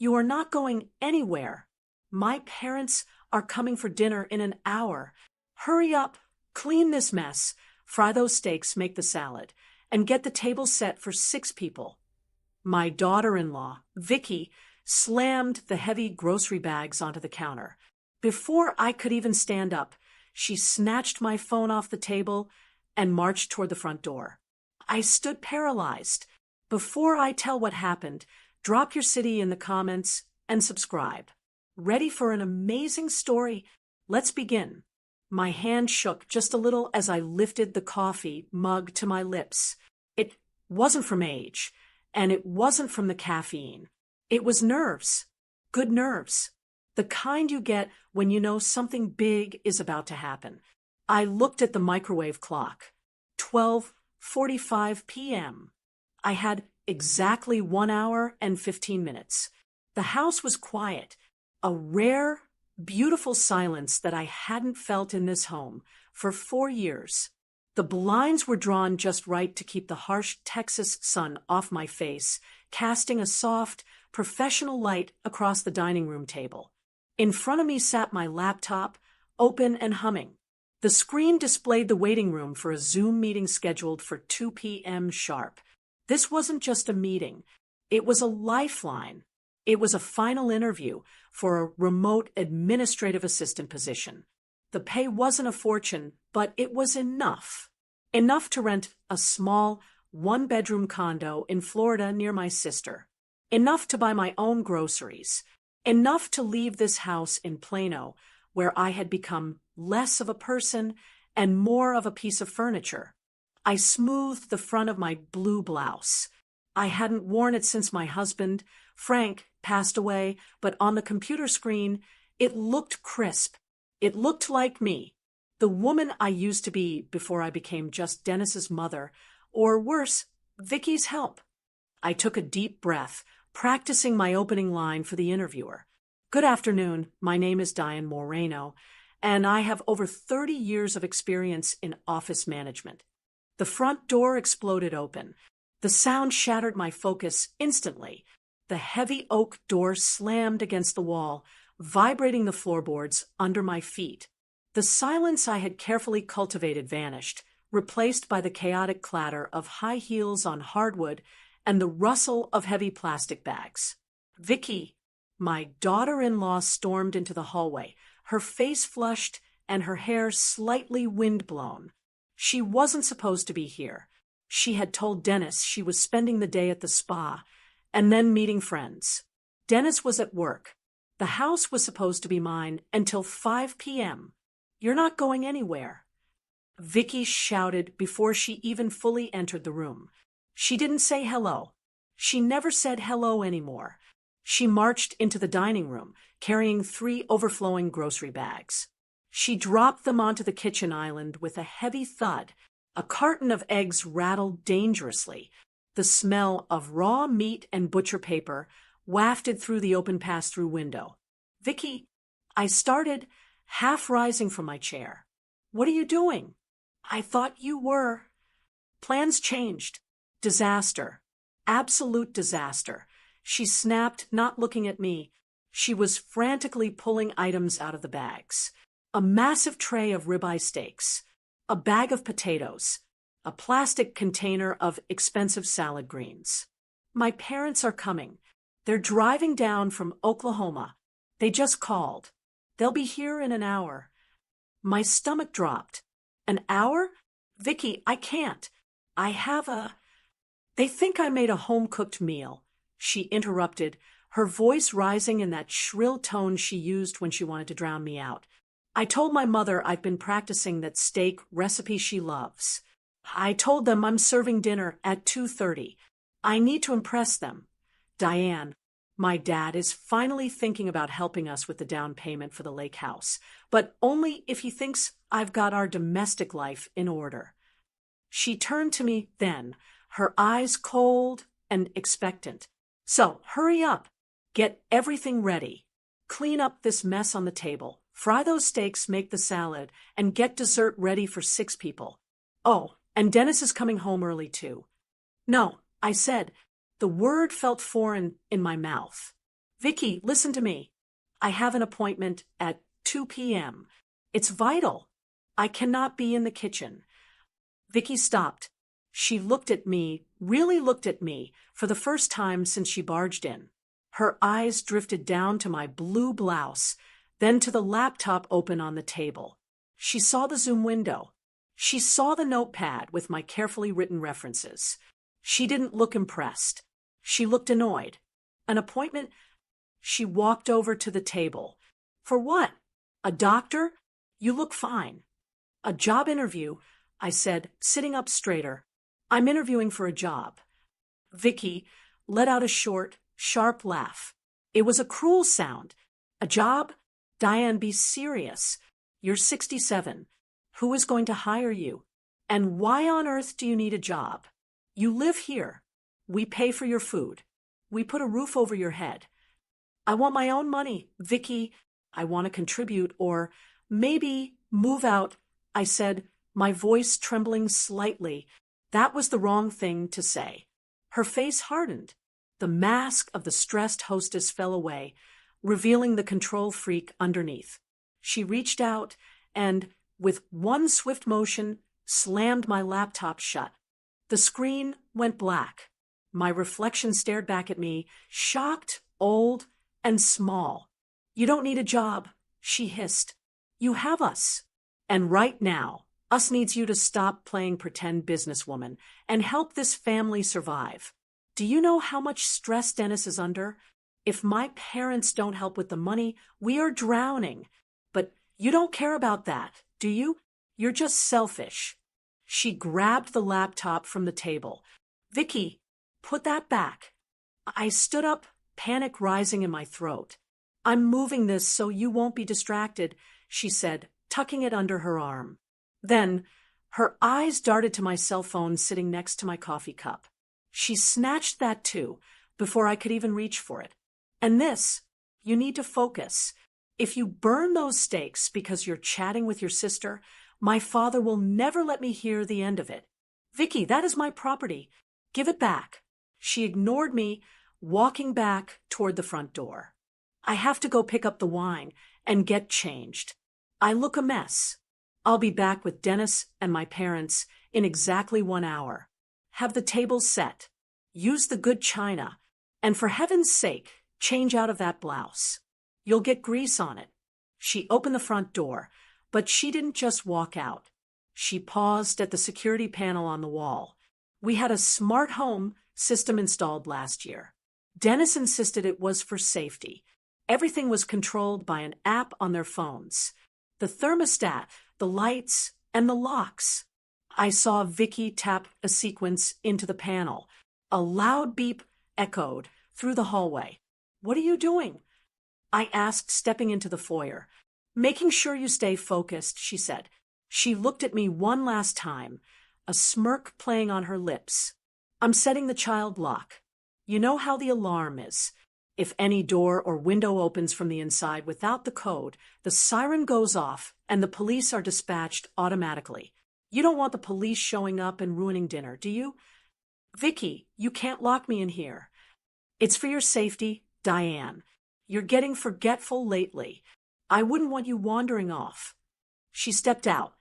You are not going anywhere. My parents are coming for dinner in an hour. Hurry up, clean this mess, fry those steaks, make the salad, and get the table set for 6 people. My daughter-in-law, Vicky, slammed the heavy grocery bags onto the counter. Before I could even stand up, she snatched my phone off the table and marched toward the front door. I stood paralyzed. Before I tell what happened, drop your city in the comments and subscribe. Ready for an amazing story? Let's begin. My hand shook just a little as I lifted the coffee mug to my lips. It wasn't from age, and it wasn't from the caffeine. It was nerves. Good nerves. The kind you get when you know something big is about to happen. I looked at the microwave clock. 12:45 p.m. I had exactly 1 hour and 15 minutes. The house was quiet, a rare, beautiful silence that I hadn't felt in this home for 4 years. The blinds were drawn just right to keep the harsh Texas sun off my face, casting a soft, professional light across the dining room table. In front of me sat my laptop, open and humming. The screen displayed the waiting room for a Zoom meeting scheduled for 2 p.m. sharp. This wasn't just a meeting. It was a lifeline. It was a final interview for a remote administrative assistant position. The pay wasn't a fortune, but it was enough. Enough to rent a small, 1-bedroom condo in Florida near my sister. Enough to buy my own groceries. Enough to leave this house in Plano, where I had become less of a person and more of a piece of furniture. I smoothed the front of my blue blouse. I hadn't worn it since my husband, Frank, passed away, but on the computer screen, it looked crisp. It looked like me, the woman I used to be before I became just Dennis's mother, or worse, Vicky's help. I took a deep breath, practicing my opening line for the interviewer. Good afternoon, my name is Diane Moreno, and I have over 30 years of experience in office management. The front door exploded open. The sound shattered my focus instantly. The heavy oak door slammed against the wall, vibrating the floorboards under my feet. The silence I had carefully cultivated vanished, replaced by the chaotic clatter of high heels on hardwood and the rustle of heavy plastic bags. Vicky, my daughter-in-law, stormed into the hallway, her face flushed and her hair slightly wind-blown. She wasn't supposed to be here. She had told Dennis she was spending the day at the spa and then meeting friends. Dennis was at work. The house was supposed to be mine until 5 p.m. You're not going anywhere. Vicky shouted before she even fully entered the room. She didn't say hello. She never said hello anymore. She marched into the dining room, carrying 3 overflowing grocery bags. She dropped them onto the kitchen island with a heavy thud. A carton of eggs rattled dangerously. The smell of raw meat and butcher paper wafted through the open pass-through window. Vicky, I started, half rising from my chair. What are you doing? I thought you were. Plans changed. Disaster. Absolute disaster. She snapped, not looking at me. She was frantically pulling items out of the bags. A massive tray of ribeye steaks, a bag of potatoes, a plastic container of expensive salad greens. My parents are coming. They're driving down from Oklahoma. They just called. They'll be here in an hour. My stomach dropped. An hour? Vicky, I can't. They think I made a home-cooked meal, she interrupted, her voice rising in that shrill tone she used when she wanted to drown me out. I told my mother I've been practicing that steak recipe she loves. I told them I'm serving dinner at 2:30. I need to impress them. Diane, my dad is finally thinking about helping us with the down payment for the lake house, but only if he thinks I've got our domestic life in order. She turned to me then, her eyes cold and expectant. So, hurry up. Get everything ready. Clean up this mess on the table. Fry those steaks, make the salad, and get dessert ready for 6 people. Oh, and Dennis is coming home early too. No, I said. The word felt foreign in my mouth. Vicky, listen to me. I have an appointment at 2 p.m. It's vital. I cannot be in the kitchen. Vicky stopped. She looked at me, really looked at me, for the first time since she barged in. Her eyes drifted down to my blue blouse, then to the laptop open on the table. She saw the Zoom window. She saw the notepad with my carefully written references. She didn't look impressed. She looked annoyed. An appointment? She walked over to the table. For what? A doctor? You look fine. A job interview, I said, sitting up straighter. I'm interviewing for a job. Vicky let out a short, sharp laugh. It was a cruel sound. A job? Diane, be serious. You're 67. Who is going to hire you? And why on earth do you need a job? You live here. We pay for your food. We put a roof over your head. I want my own money, Vicky. I want to contribute or maybe move out, I said, my voice trembling slightly. That was the wrong thing to say. Her face hardened. The mask of the stressed hostess fell away, revealing the control freak underneath. She reached out and, with one swift motion, slammed my laptop shut. The screen went black. My reflection stared back at me, shocked, old, and small. You don't need a job, she hissed. You have us. And right now, us needs you to stop playing pretend businesswoman and help this family survive. Do you know how much stress Dennis is under? If my parents don't help with the money, we are drowning. But you don't care about that, do you? You're just selfish. She grabbed the laptop from the table. Vicky, put that back. I stood up, panic rising in my throat. I'm moving this so you won't be distracted, she said, tucking it under her arm. Then, her eyes darted to my cell phone sitting next to my coffee cup. She snatched that too, before I could even reach for it. And this, you need to focus. If you burn those steaks because you're chatting with your sister, my father will never let me hear the end of it. Vicky, that is my property. Give it back. She ignored me, walking back toward the front door. I have to go pick up the wine and get changed. I look a mess. I'll be back with Dennis and my parents in exactly 1 hour. Have the tables set. Use the good china. And for heaven's sake, change out of that blouse. You'll get grease on it. She opened the front door, but she didn't just walk out. She paused at the security panel on the wall. We had a smart home system installed last year. Dennis insisted it was for safety. Everything was controlled by an app on their phones. The thermostat, the lights, and the locks. I saw Vicky tap a sequence into the panel. A loud beep echoed through the hallway. What are you doing? I asked, stepping into the foyer. Making sure you stay focused, she said. She looked at me one last time, a smirk playing on her lips. I'm setting the child lock. You know how the alarm is. If any door or window opens from the inside without the code, the siren goes off and the police are dispatched automatically. You don't want the police showing up and ruining dinner, do you? Vicky, you can't lock me in here. It's for your safety, Diane. You're getting forgetful lately. I wouldn't want you wandering off. She stepped out.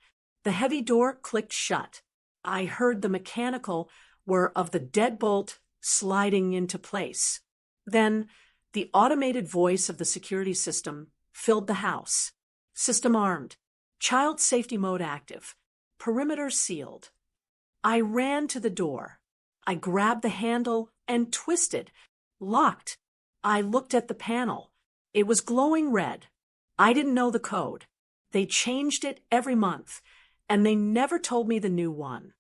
The heavy door clicked shut. I heard the mechanical whir of the deadbolt sliding into place. Then, the automated voice of the security system filled the house. System armed. Child safety mode active. Perimeter sealed. I ran to the door. I grabbed the handle and twisted. Locked. I looked at the panel. It was glowing red. I didn't know the code. They changed it every month, and they never told me the new one.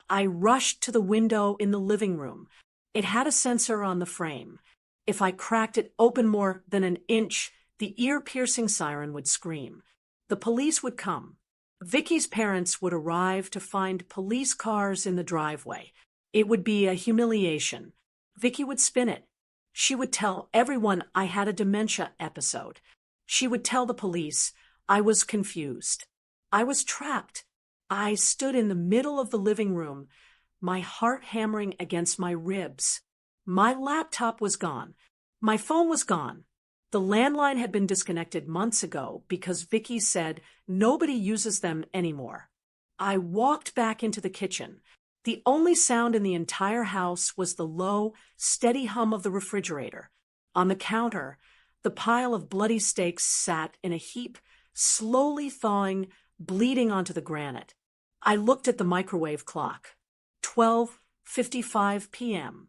I rushed to the window in the living room. It had a sensor on the frame. If I cracked it open more than an inch, the ear-piercing siren would scream. The police would come. Vicky's parents would arrive to find police cars in the driveway. It would be a humiliation. Vicky would spin it. She would tell everyone I had a dementia episode. She would tell the police I was confused. I was trapped. I stood in the middle of the living room, my heart hammering against my ribs. My laptop was gone. My phone was gone. The landline had been disconnected months ago because Vicky said nobody uses them anymore. I walked back into the kitchen. The only sound in the entire house was the low, steady hum of the refrigerator. On the counter, the pile of bloody steaks sat in a heap, slowly thawing, bleeding onto the granite. I looked at the microwave clock. 12:55 p.m.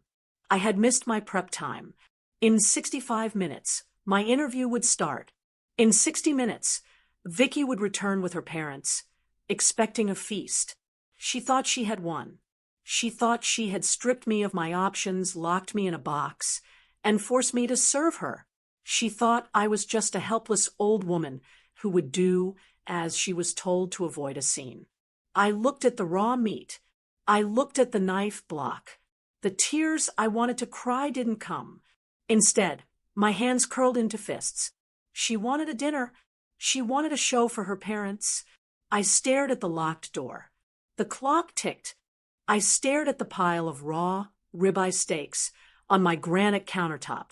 I had missed my prep time. In 65 minutes, my interview would start. In 60 minutes, Vicky would return with her parents, expecting a feast. She thought she had won. She thought she had stripped me of my options, locked me in a box, and forced me to serve her. She thought I was just a helpless old woman who would do as she was told to avoid a scene. I looked at the raw meat. I looked at the knife block. The tears I wanted to cry didn't come. Instead, my hands curled into fists. She wanted a dinner. She wanted a show for her parents. I stared at the locked door. The clock ticked. I stared at the pile of raw ribeye steaks on my granite countertop.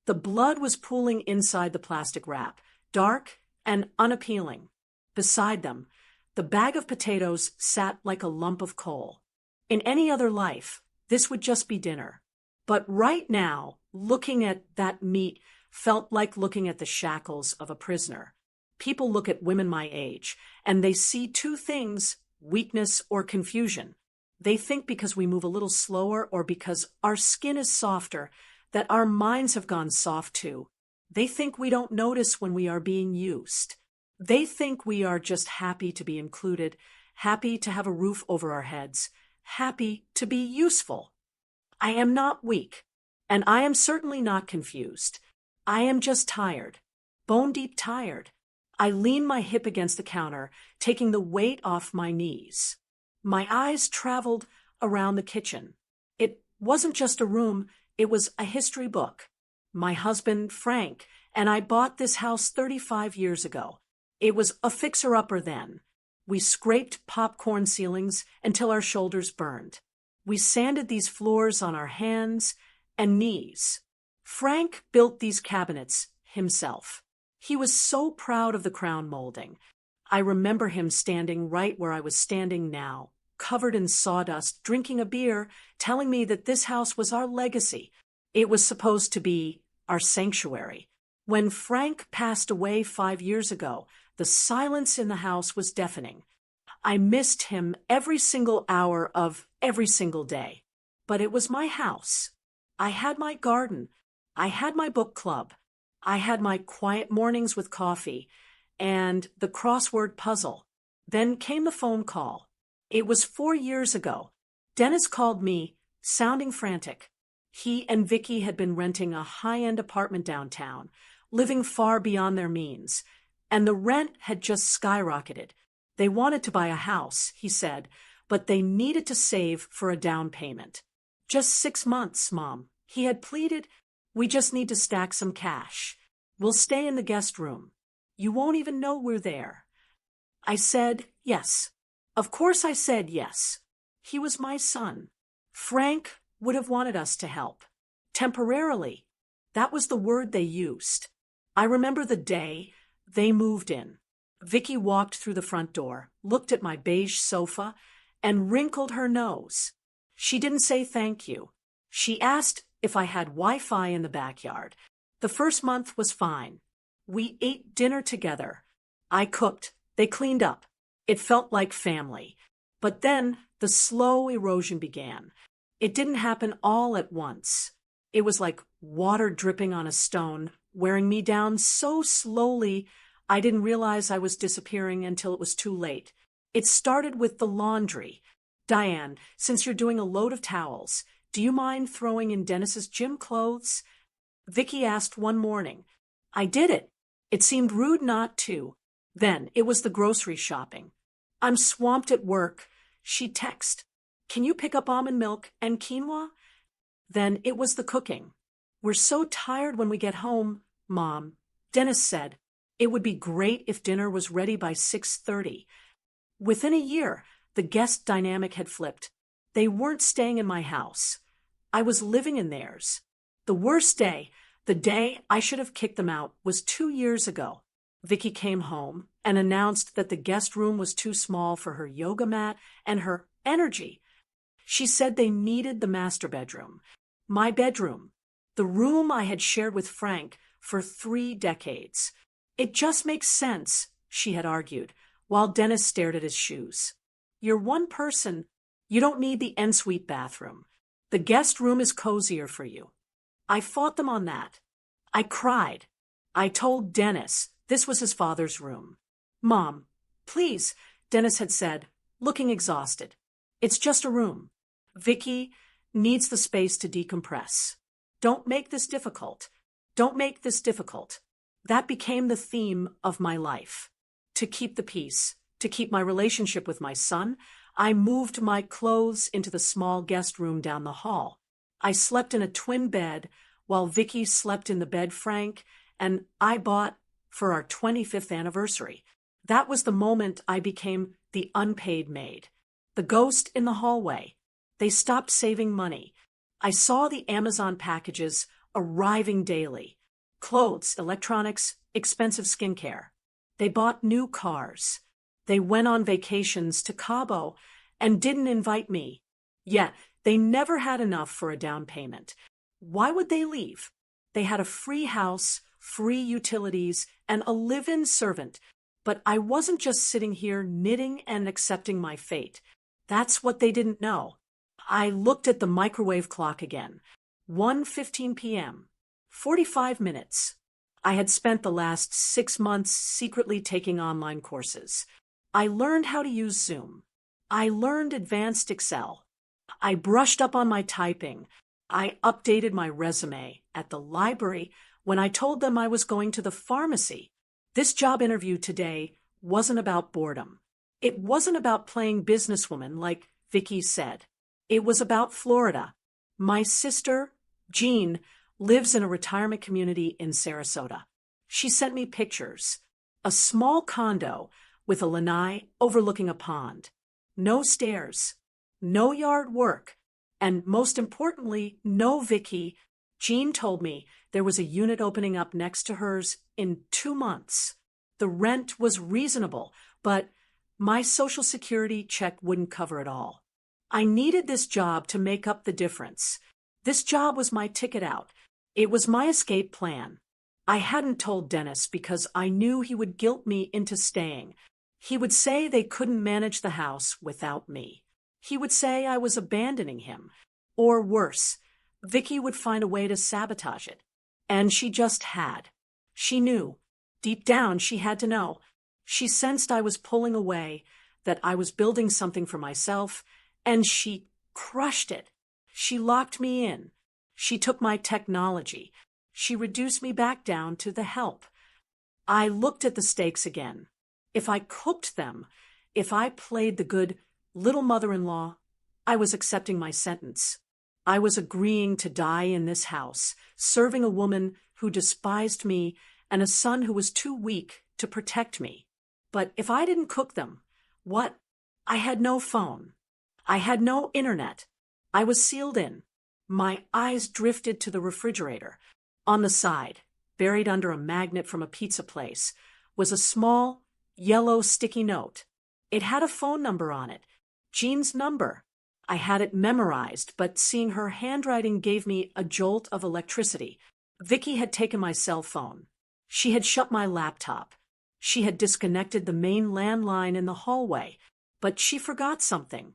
The blood was pooling inside the plastic wrap, dark and unappealing. Beside them, the bag of potatoes sat like a lump of coal. In any other life, this would just be dinner. But right now, looking at that meat felt like looking at the shackles of a prisoner. People look at women my age, and they see two things: weakness or confusion. They think because we move a little slower or because our skin is softer, that our minds have gone soft too. They think we don't notice when we are being used. They think we are just happy to be included, happy to have a roof over our heads, happy to be useful. I am not weak, and I am certainly not confused. I am just tired, bone-deep tired. I lean my hip against the counter, taking the weight off my knees. My eyes traveled around the kitchen. It wasn't just a room, it was a history book. My husband, Frank, and I bought this house 35 years ago. It was a fixer-upper then. We scraped popcorn ceilings until our shoulders burned. We sanded these floors on our hands and knees. Frank built these cabinets himself. He was so proud of the crown molding. I remember him standing right where I was standing now, covered in sawdust, drinking a beer, telling me that this house was our legacy. It was supposed to be our sanctuary. When Frank passed away 5 years ago, the silence in the house was deafening. I missed him every single hour of every single day. But it was my house. I had my garden. I had my book club. I had my quiet mornings with coffee and the crossword puzzle. Then came the phone call. It was 4 years ago. Dennis called me, sounding frantic. He and Vicky had been renting a high-end apartment downtown, living far beyond their means, and the rent had just skyrocketed. They wanted to buy a house, he said, but they needed to save for a down payment. Just 6 months, Mom. He had pleaded, we just need to stack some cash. We'll stay in the guest room. You won't even know we're there. I said yes. Of course I said yes. He was my son. Frank would have wanted us to help. Temporarily. That was the word they used. I remember the day they moved in. Vicky walked through the front door, looked at my beige sofa, and wrinkled her nose. She didn't say thank you. She asked if I had Wi-Fi in the backyard. The first month was fine. We ate dinner together. I cooked. They cleaned up. It felt like family. But then the slow erosion began. It didn't happen all at once. It was like water dripping on a stone, wearing me down so slowly I didn't realize I was disappearing until it was too late. It started with the laundry. Diane, since you're doing a load of towels, do you mind throwing in Dennis's gym clothes? Vicky asked one morning. I did it. It seemed rude not to. Then it was the grocery shopping. I'm swamped at work. She'd text. Can you pick up almond milk and quinoa? Then it was the cooking. We're so tired when we get home, Mom. Dennis said, it would be great if dinner was ready by 6:30. Within a year, the guest dynamic had flipped. They weren't staying in my house. I was living in theirs. The worst day, The day I should have kicked them out was 2 years ago. Vicky came home and announced that the guest room was too small for her yoga mat and her energy. She said they needed the master bedroom, my bedroom, the room I had shared with Frank for 3 decades. It just makes sense, she had argued, while Dennis stared at his shoes. You're one person. You don't need the ensuite bathroom. The guest room is cozier for you. I fought them on that. I cried. I told Dennis this was his father's room. Mom, please, Dennis had said, looking exhausted. It's just a room. Vicky needs the space to decompress. Don't make this difficult. Don't make this difficult. That became the theme of my life. To keep the peace, to keep my relationship with my son, I moved my clothes into the small guest room down the hall. I slept in a twin bed while Vicky slept in the bed Frank and I bought for our 25th anniversary. That was the moment I became the unpaid maid, the ghost in the hallway. They stopped saving money. I saw the Amazon packages arriving daily. Clothes, electronics, expensive skincare. They bought new cars. They went on vacations to Cabo and didn't invite me. Yet, they never had enough for a down payment. Why would they leave? They had a free house, free utilities, and a live-in servant. But I wasn't just sitting here knitting and accepting my fate. That's what they didn't know. I looked at the microwave clock again. 1:15 p.m. 45 minutes. I had spent the last 6 months secretly taking online courses. I learned how to use Zoom. I learned advanced Excel. I brushed up on my typing. I updated my resume at the library when I told them I was going to the pharmacy. This job interview today wasn't about boredom. It wasn't about playing businesswoman like Vicky said. It was about Florida. My sister, Jean, lives in a retirement community in Sarasota. She sent me pictures. A small condo with a lanai overlooking a pond. No stairs. No yard work. And most importantly, no Vicky. Jean told me there was a unit opening up next to hers in 2 months. The rent was reasonable, but my Social Security check wouldn't cover it all. I needed this job to make up the difference. This job was my ticket out. It was my escape plan. I hadn't told Dennis because I knew he would guilt me into staying. He would say they couldn't manage the house without me. He would say I was abandoning him. Or worse, Vicky would find a way to sabotage it. And she just had. She knew. Deep down, she had to know. She sensed I was pulling away, that I was building something for myself, and she crushed it. She locked me in. She took my technology. She reduced me back down to the help. I looked at the stakes again. If I cooked them, if I played the good little mother-in-law, I was accepting my sentence. I was agreeing to die in this house, serving a woman who despised me and a son who was too weak to protect me. But if I didn't cook them, what? I had no phone. I had no internet. I was sealed in. My eyes drifted to the refrigerator. On the side, buried under a magnet from a pizza place, was a small, yellow sticky note. It had a phone number on it. Jean's number. I had it memorized, but seeing her handwriting gave me a jolt of electricity. Vicky had taken my cell phone. She had shut my laptop. She had disconnected the main landline in the hallway, but she forgot something.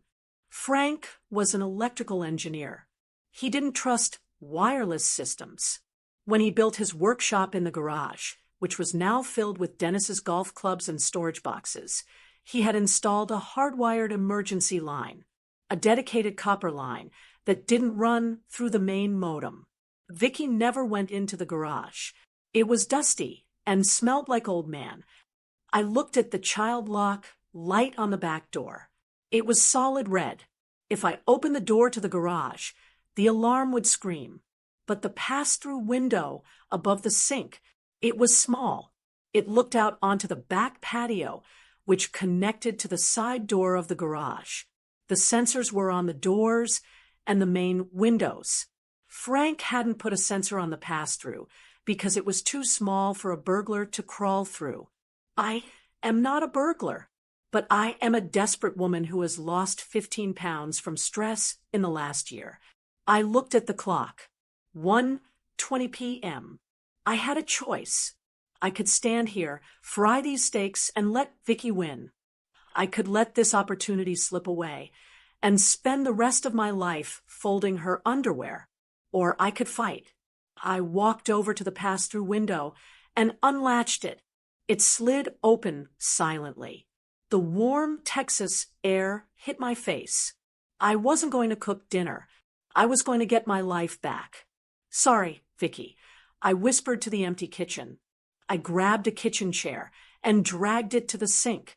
Frank was an electrical engineer. He didn't trust wireless systems. When he built his workshop in the garage, which was now filled with Dennis's golf clubs and storage boxes, he had installed a hardwired emergency line, a dedicated copper line that didn't run through the main modem. Vicky never went into the garage. It was dusty and smelled like old man. I looked at the child lock light on the back door. It was solid red. If I opened the door to the garage, the alarm would scream. But the pass-through window above the sink, it was small. It looked out onto the back patio, which connected to the side door of the garage. The sensors were on the doors and the main windows. Frank hadn't put a sensor on the pass-through because it was too small for a burglar to crawl through. I am not a burglar, but I am a desperate woman who has lost 15 pounds from stress in the last year. I looked at the clock. 1:20 p.m. I had a choice. I could stand here, fry these steaks, and let Vicky win. I could let this opportunity slip away and spend the rest of my life folding her underwear. Or I could fight. I walked over to the pass-through window and unlatched it. It slid open silently. The warm Texas air hit my face. I wasn't going to cook dinner. I was going to get my life back. Sorry, Vicky, I whispered to the empty kitchen. I grabbed a kitchen chair and dragged it to the sink.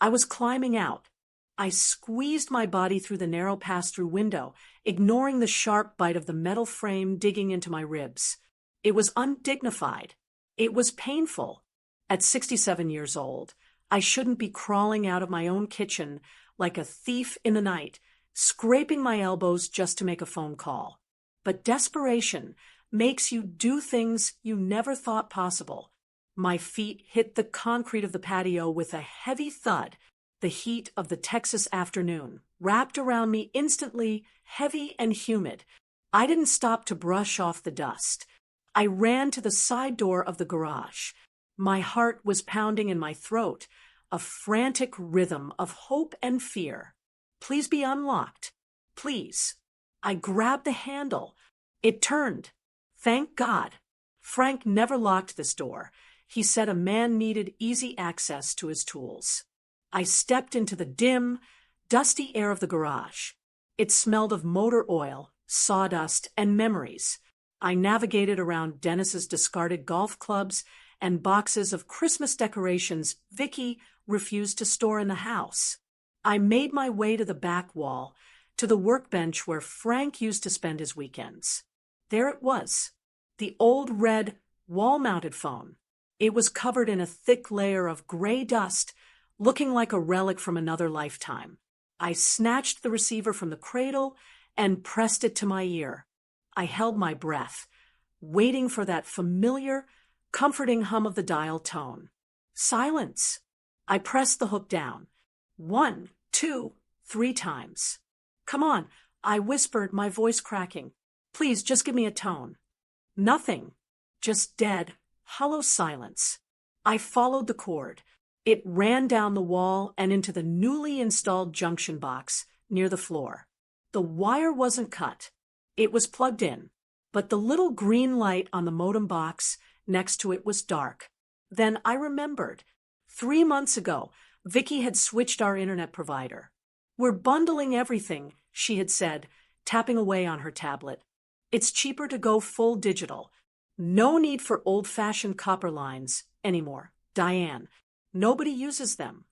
I was climbing out. I squeezed my body through the narrow pass-through window, ignoring the sharp bite of the metal frame digging into my ribs. It was undignified. It was painful. At 67 years old, I shouldn't be crawling out of my own kitchen like a thief in the night, scraping my elbows just to make a phone call. But desperation makes you do things you never thought possible. My feet hit the concrete of the patio with a heavy thud. The heat of the Texas afternoon wrapped around me instantly, heavy and humid. I didn't stop to brush off the dust. I ran to the side door of the garage. My heart was pounding in my throat, a frantic rhythm of hope and fear. Please be unlocked. Please. I grabbed the handle. It turned. Thank God. Frank never locked this door. He said a man needed easy access to his tools. I stepped into the dim, dusty air of the garage. It smelled of motor oil, sawdust, and memories. I navigated around Dennis's discarded golf clubs and boxes of Christmas decorations Vicky refused to store in the house. I made my way to the back wall, to the workbench where Frank used to spend his weekends. There it was, the old red wall-mounted phone. It was covered in a thick layer of gray dust, looking like a relic from another lifetime. I snatched the receiver from the cradle and pressed it to my ear. I held my breath, waiting for that familiar, comforting hum of the dial tone. Silence. I pressed the hook down. 1, 2, 3 times. Come on, I whispered, my voice cracking. Please, just give me a tone. Nothing. Just dead, hollow silence. I followed the cord. It ran down the wall and into the newly installed junction box near the floor. The wire wasn't cut. It was plugged in, but the little green light on the modem box next to it was dark. Then I remembered. 3 months ago, Vicky had switched our internet provider. We're bundling everything, she had said, tapping away on her tablet. It's cheaper to go full digital. No need for old-fashioned copper lines anymore. Diane. Nobody uses them.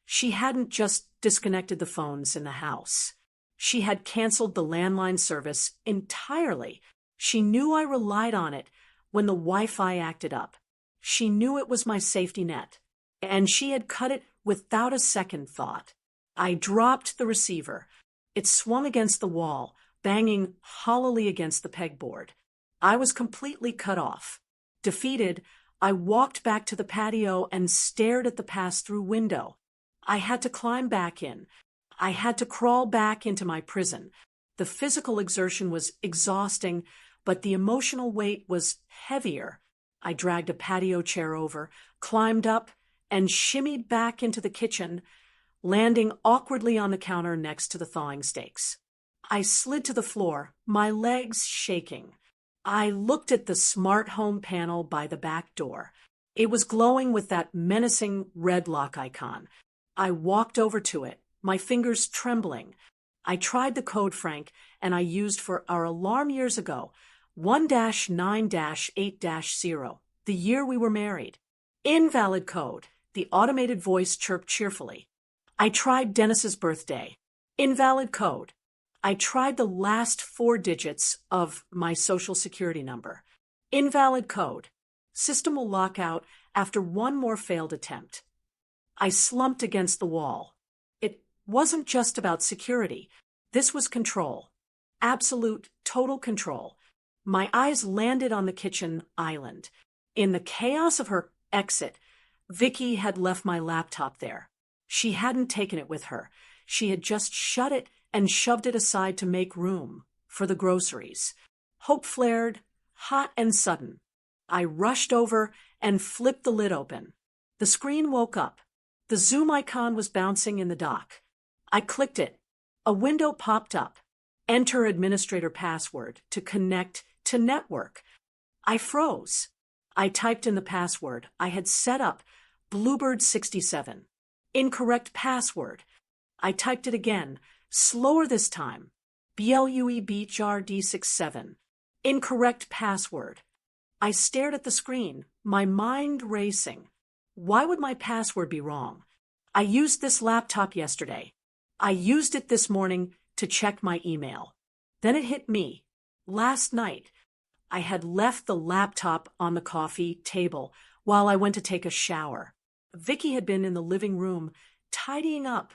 She hadn't just disconnected the phones in the house. She had canceled the landline service entirely. She knew I relied on it when the Wi-Fi acted up. She knew it was my safety net, and she had cut it without a second thought. I dropped the receiver. It swung against the wall, banging hollowly against the pegboard. I was completely cut off. Defeated, I walked back to the patio and stared at the pass-through window. I had to climb back in. I had to crawl back into my prison. The physical exertion was exhausting, but the emotional weight was heavier. I dragged a patio chair over, climbed up, and shimmied back into the kitchen, landing awkwardly on the counter next to the thawing steaks. I slid to the floor, my legs shaking. I looked at the smart home panel by the back door. It was glowing with that menacing red lock icon. I walked over to it, my fingers trembling. I tried the code Frank and I used for our alarm years ago, 1-9-8-0, the year we were married. Invalid code, the automated voice chirped cheerfully. I tried Dennis's birthday. Invalid code. I tried the last 4 digits of my social security number. Invalid code. System will lock out after one more failed attempt. I slumped against the wall. It wasn't just about security. This was control. Absolute, total control. My eyes landed on the kitchen island. In the chaos of her exit, Vicky had left my laptop there. She hadn't taken it with her. She had just shut it and shoved it aside to make room for the groceries. Hope flared, hot and sudden. I rushed over and flipped the lid open. The screen woke up. The Zoom icon was bouncing in the dock. I clicked it. A window popped up. Enter administrator password to connect to network. I froze. I typed in the password. I had set up Bluebird67. Incorrect password. I typed it again, slower this time. BLUEBHRD67. Incorrect password. I stared at the screen, my mind racing. Why would my password be wrong? I used this laptop yesterday. I used it this morning to check my email. Then it hit me. Last night, I had left the laptop on the coffee table while I went to take a shower. Vicky had been in the living room, tidying up.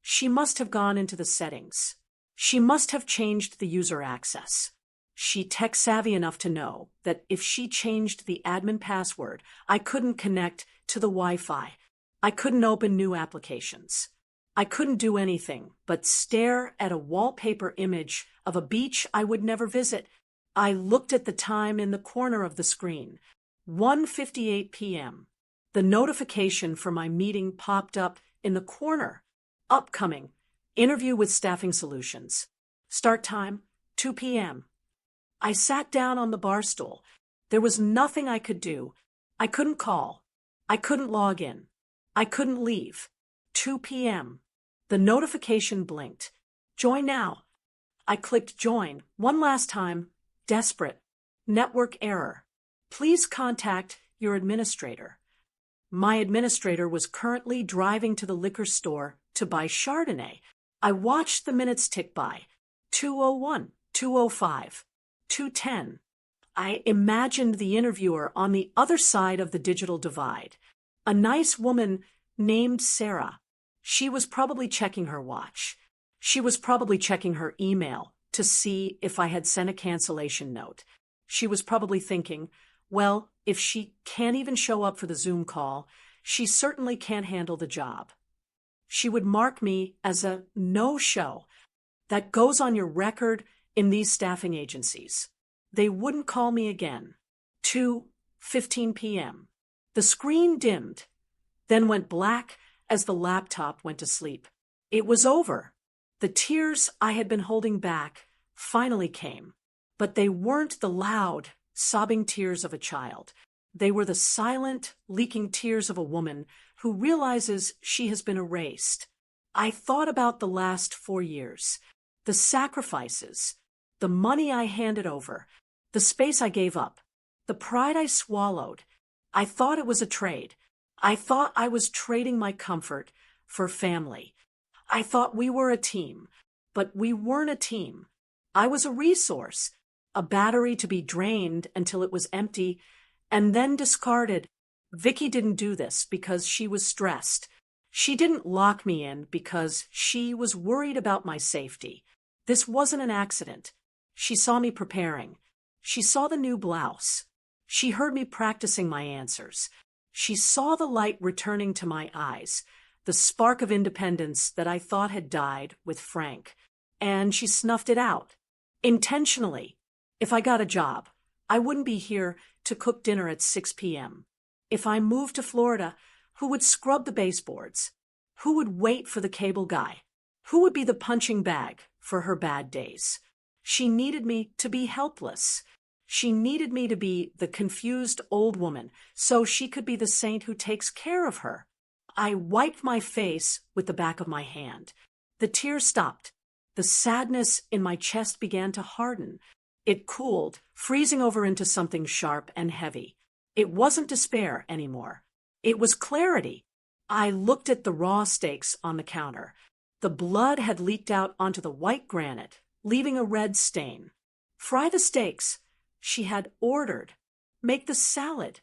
She must have gone into the settings. She must have changed the user access. She tech-savvy enough to know that if she changed the admin password, I couldn't connect to the Wi-Fi. I couldn't open new applications. I couldn't do anything but stare at a wallpaper image of a beach I would never visit. I looked at the time in the corner of the screen. 1:58 p.m. The notification for my meeting popped up in the corner. Upcoming. Interview with Staffing Solutions. Start time, 2 p.m. I sat down on the bar stool. There was nothing I could do. I couldn't call. I couldn't log in. I couldn't leave. 2 p.m. The notification blinked. Join now. I clicked join one last time. Desperate. Network error. Please contact your administrator. My administrator was currently driving to the liquor store to buy Chardonnay. I watched the minutes tick by. 2:01, 2:05, 2:10. I imagined the interviewer on the other side of the digital divide. A nice woman named Sarah. She was probably checking her watch. She was probably checking her email to see if I had sent a cancellation note. She was probably thinking, well, if she can't even show up for the Zoom call, she certainly can't handle the job. She would mark me as a no-show. That goes on your record in these staffing agencies. They wouldn't call me again. 2:15 p.m. The screen dimmed, then went black as the laptop went to sleep. It was over. The tears I had been holding back finally came, but they weren't the loud, sobbing tears of a child. They were the silent, leaking tears of a woman who realizes she has been erased. I thought about the last 4 years, the sacrifices, the money I handed over, the space I gave up, the pride I swallowed. I thought it was a trade. I thought I was trading my comfort for family. I thought we were a team, but we weren't a team. I was a resource, a battery to be drained until it was empty and then discarded. Vicky didn't do this because she was stressed. She didn't lock me in because she was worried about my safety. This wasn't an accident. She saw me preparing. She saw the new blouse. She heard me practicing my answers. She saw the light returning to my eyes, the spark of independence that I thought had died with Frank, and she snuffed it out. Intentionally. If I got a job, I wouldn't be here to cook dinner at 6 p.m. If I moved to Florida, who would scrub the baseboards? Who would wait for the cable guy? Who would be the punching bag for her bad days? She needed me to be helpless. She needed me to be the confused old woman so she could be the saint who takes care of her. I wiped my face with the back of my hand. The tears stopped. The sadness in my chest began to harden. It cooled, freezing over into something sharp and heavy. It wasn't despair anymore. It was clarity. I looked at the raw steaks on the counter. The blood had leaked out onto the white granite, leaving a red stain. Fry the steaks. She had ordered. Make the salad.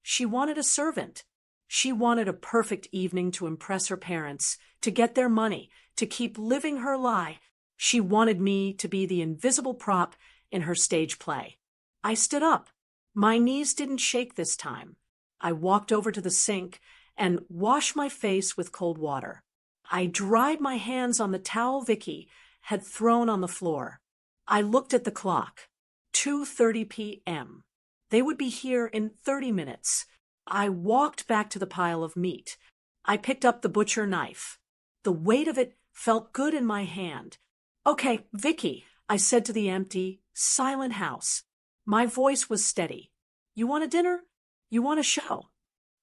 She wanted a servant. She wanted a perfect evening to impress her parents, to get their money, to keep living her lie. She wanted me to be the invisible prop in her stage play. I stood up. My knees didn't shake this time. I walked over to the sink and washed my face with cold water. I dried my hands on the towel Vicky had thrown on the floor. I looked at the clock. 2:30 p.m. They would be here in 30 minutes. I walked back to the pile of meat. I picked up the butcher knife. The weight of it felt good in my hand. "Okay, Vicky," I said to the empty, silent house. My voice was steady. "You want a dinner? You want a show?"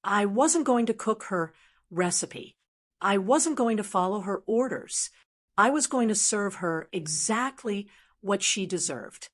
I wasn't going to cook her recipe. I wasn't going to follow her orders. I was going to serve her exactly what she deserved.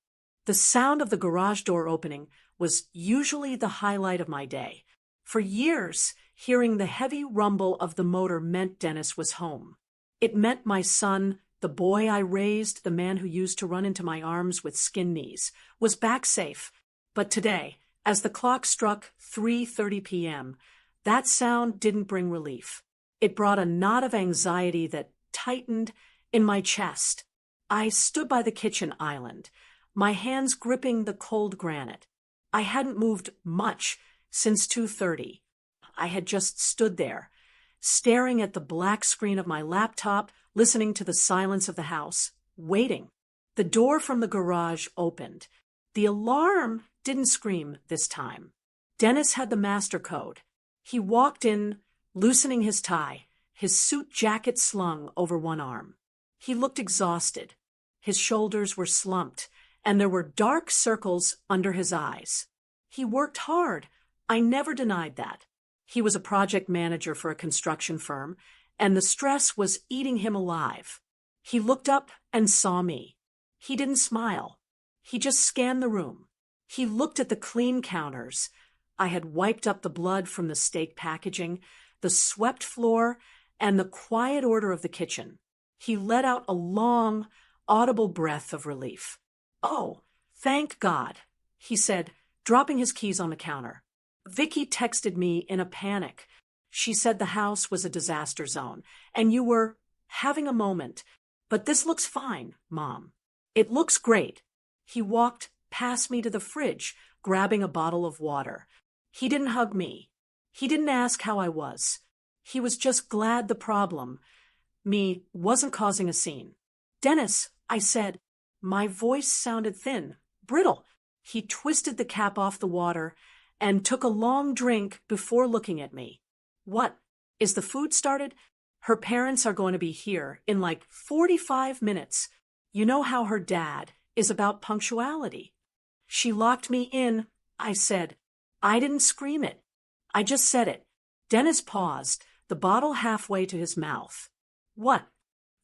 The sound of the garage door opening was usually the highlight of my day. For years, hearing the heavy rumble of the motor meant Dennis was home. It meant my son, the boy I raised, the man who used to run into my arms with skin knees, was back safe. But today, as the clock struck 3:30 p.m., that sound didn't bring relief. It brought a knot of anxiety that tightened in my chest. I stood by the kitchen island, my hands gripping the cold granite. I hadn't moved much since 2:30. I had just stood there, staring at the black screen of my laptop, listening to the silence of the house, waiting. The door from the garage opened. The alarm didn't scream this time. Dennis had the master code. He walked in, loosening his tie, his suit jacket slung over one arm. He looked exhausted. His shoulders were slumped, and there were dark circles under his eyes. He worked hard. I never denied that. He was a project manager for a construction firm, and the stress was eating him alive. He looked up and saw me. He didn't smile. He just scanned the room. He looked at the clean counters. I had wiped up the blood from the steak packaging, the swept floor, and the quiet order of the kitchen. He let out a long, audible breath of relief. "Oh, thank God," he said, dropping his keys on the counter. "Vicky texted me in a panic. She said the house was a disaster zone, and you were having a moment. But this looks fine, Mom. It looks great." He walked past me to the fridge, grabbing a bottle of water. He didn't hug me. He didn't ask how I was. He was just glad the problem, me, wasn't causing a scene. "Dennis," I said. My voice sounded thin, brittle. He twisted the cap off the water and took a long drink before looking at me. "What? Is the food started? Her parents are going to be here in like 45 minutes. You know how her dad is about punctuality." "She locked me in," I said. I didn't scream it. I just said it. Dennis paused, the bottle halfway to his mouth. "What?"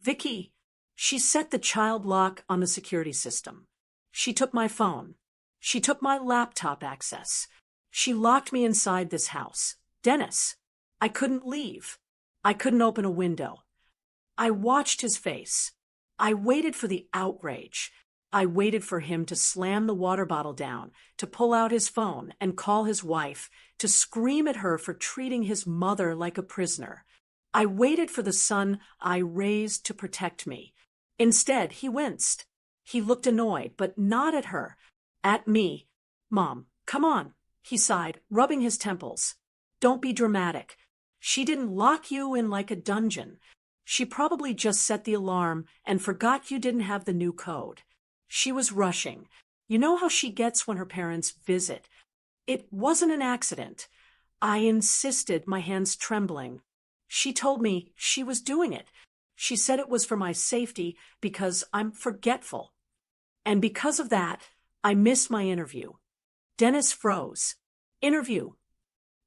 "Vicky." She set the child lock on the security system. She took my phone. She took my laptop access. She locked me inside this house. Dennis. I couldn't leave. I couldn't open a window. I watched his face. I waited for the outrage. I waited for him to slam the water bottle down, to pull out his phone and call his wife, to scream at her for treating his mother like a prisoner. I waited for the son I raised to protect me. Instead, he winced. He looked annoyed, but not at her. At me. "Mom, come on," he sighed, rubbing his temples. "Don't be dramatic. She didn't lock you in like a dungeon. She probably just set the alarm and forgot you didn't have the new code. She was rushing. You know how she gets when her parents visit. It wasn't an accident." I insisted, my hands trembling. "She told me she was doing it. She said it was for my safety because I'm forgetful. And because of that, I missed my interview." Dennis froze. "Interview?"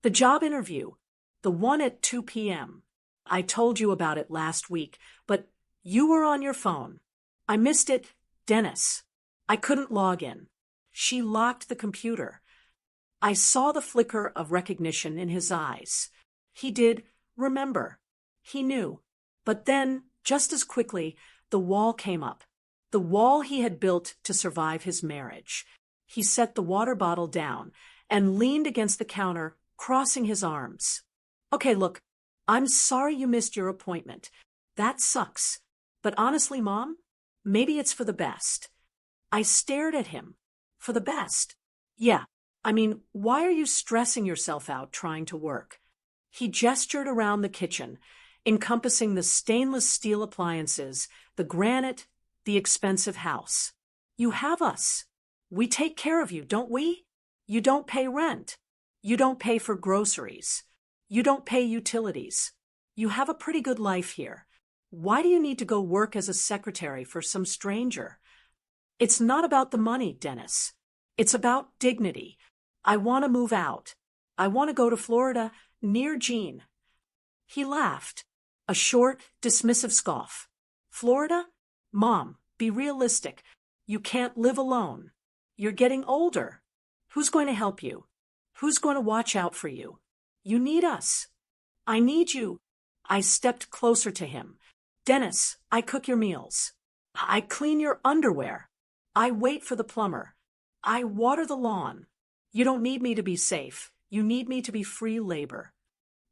"The job interview. The one at 2 p.m. I told you about it last week, but you were on your phone. I missed it, Dennis. I couldn't log in." She locked the computer. I saw the flicker of recognition in his eyes. He did remember. He knew. But then, just as quickly, the wall came up. The wall he had built to survive his marriage. He set the water bottle down and leaned against the counter, crossing his arms. "Okay, look, I'm sorry you missed your appointment. That sucks. But honestly, Mom, maybe it's for the best." I stared at him. For the best. Yeah, I mean, why are you stressing yourself out trying to work? He gestured around the kitchen, encompassing the stainless steel appliances, the granite, the expensive house. You have us. We take care of you, don't we? You don't pay rent. You don't pay for groceries. You don't pay utilities. You have a pretty good life here. Why do you need to go work as a secretary for some stranger? It's not about the money, Dennis. It's about dignity. I want to move out. I want to go to Florida near Jean. He laughed, a short, dismissive scoff. Florida? Mom, be realistic. You can't live alone. You're getting older. Who's going to help you? Who's going to watch out for you? You need us. I need you. I stepped closer to him. Dennis, I cook your meals. I clean your underwear. I wait for the plumber. I water the lawn. You don't need me to be safe. You need me to be free labor.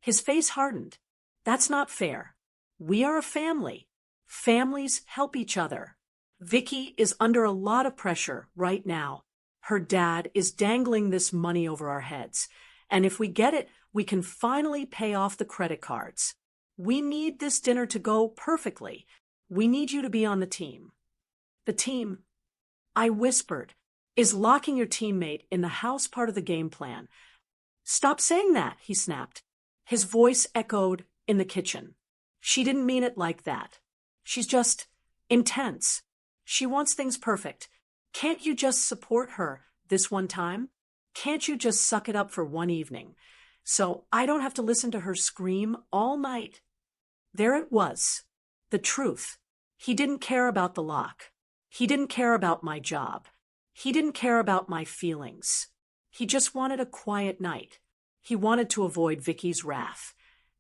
His face hardened. That's not fair. We are a family. Families help each other. Vicky is under a lot of pressure right now. Her dad is dangling this money over our heads. And if we get it, we can finally pay off the credit cards. We need this dinner to go perfectly. We need you to be on the team. The team, I whispered, is locking your teammate in the house part of the game plan. Stop saying that, he snapped. His voice echoed in the kitchen. She didn't mean it like that. She's just intense. She wants things perfect. Can't you just support her this one time? Can't you just suck it up for one evening? So I don't have to listen to her scream all night. There it was. The truth. He didn't care about the lock. He didn't care about my job. He didn't care about my feelings. He just wanted a quiet night. He wanted to avoid Vicky's wrath.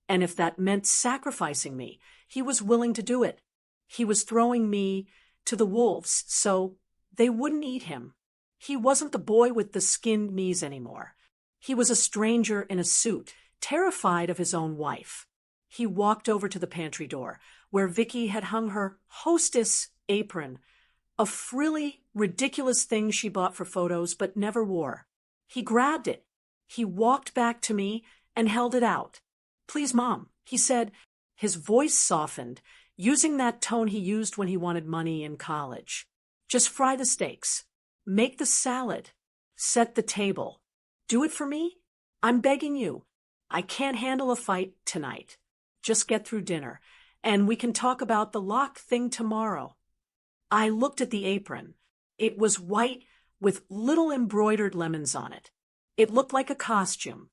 And if that meant sacrificing me, he was willing to do it. He was throwing me to the wolves so they wouldn't eat him. He wasn't the boy with the skinned knees anymore. He was a stranger in a suit, terrified of his own wife. He walked over to the pantry door, where Vicky had hung her hostess apron, a frilly, ridiculous thing she bought for photos but never wore. He grabbed it. He walked back to me and held it out. Please, Mom, he said. His voice softened, using that tone he used when he wanted money in college. Just fry the steaks. Make the salad. Set the table. Do it for me? I'm begging you. I can't handle a fight tonight. Just get through dinner, and we can talk about the lock thing tomorrow. I looked at the apron. It was white with little embroidered lemons on it. It looked like a costume.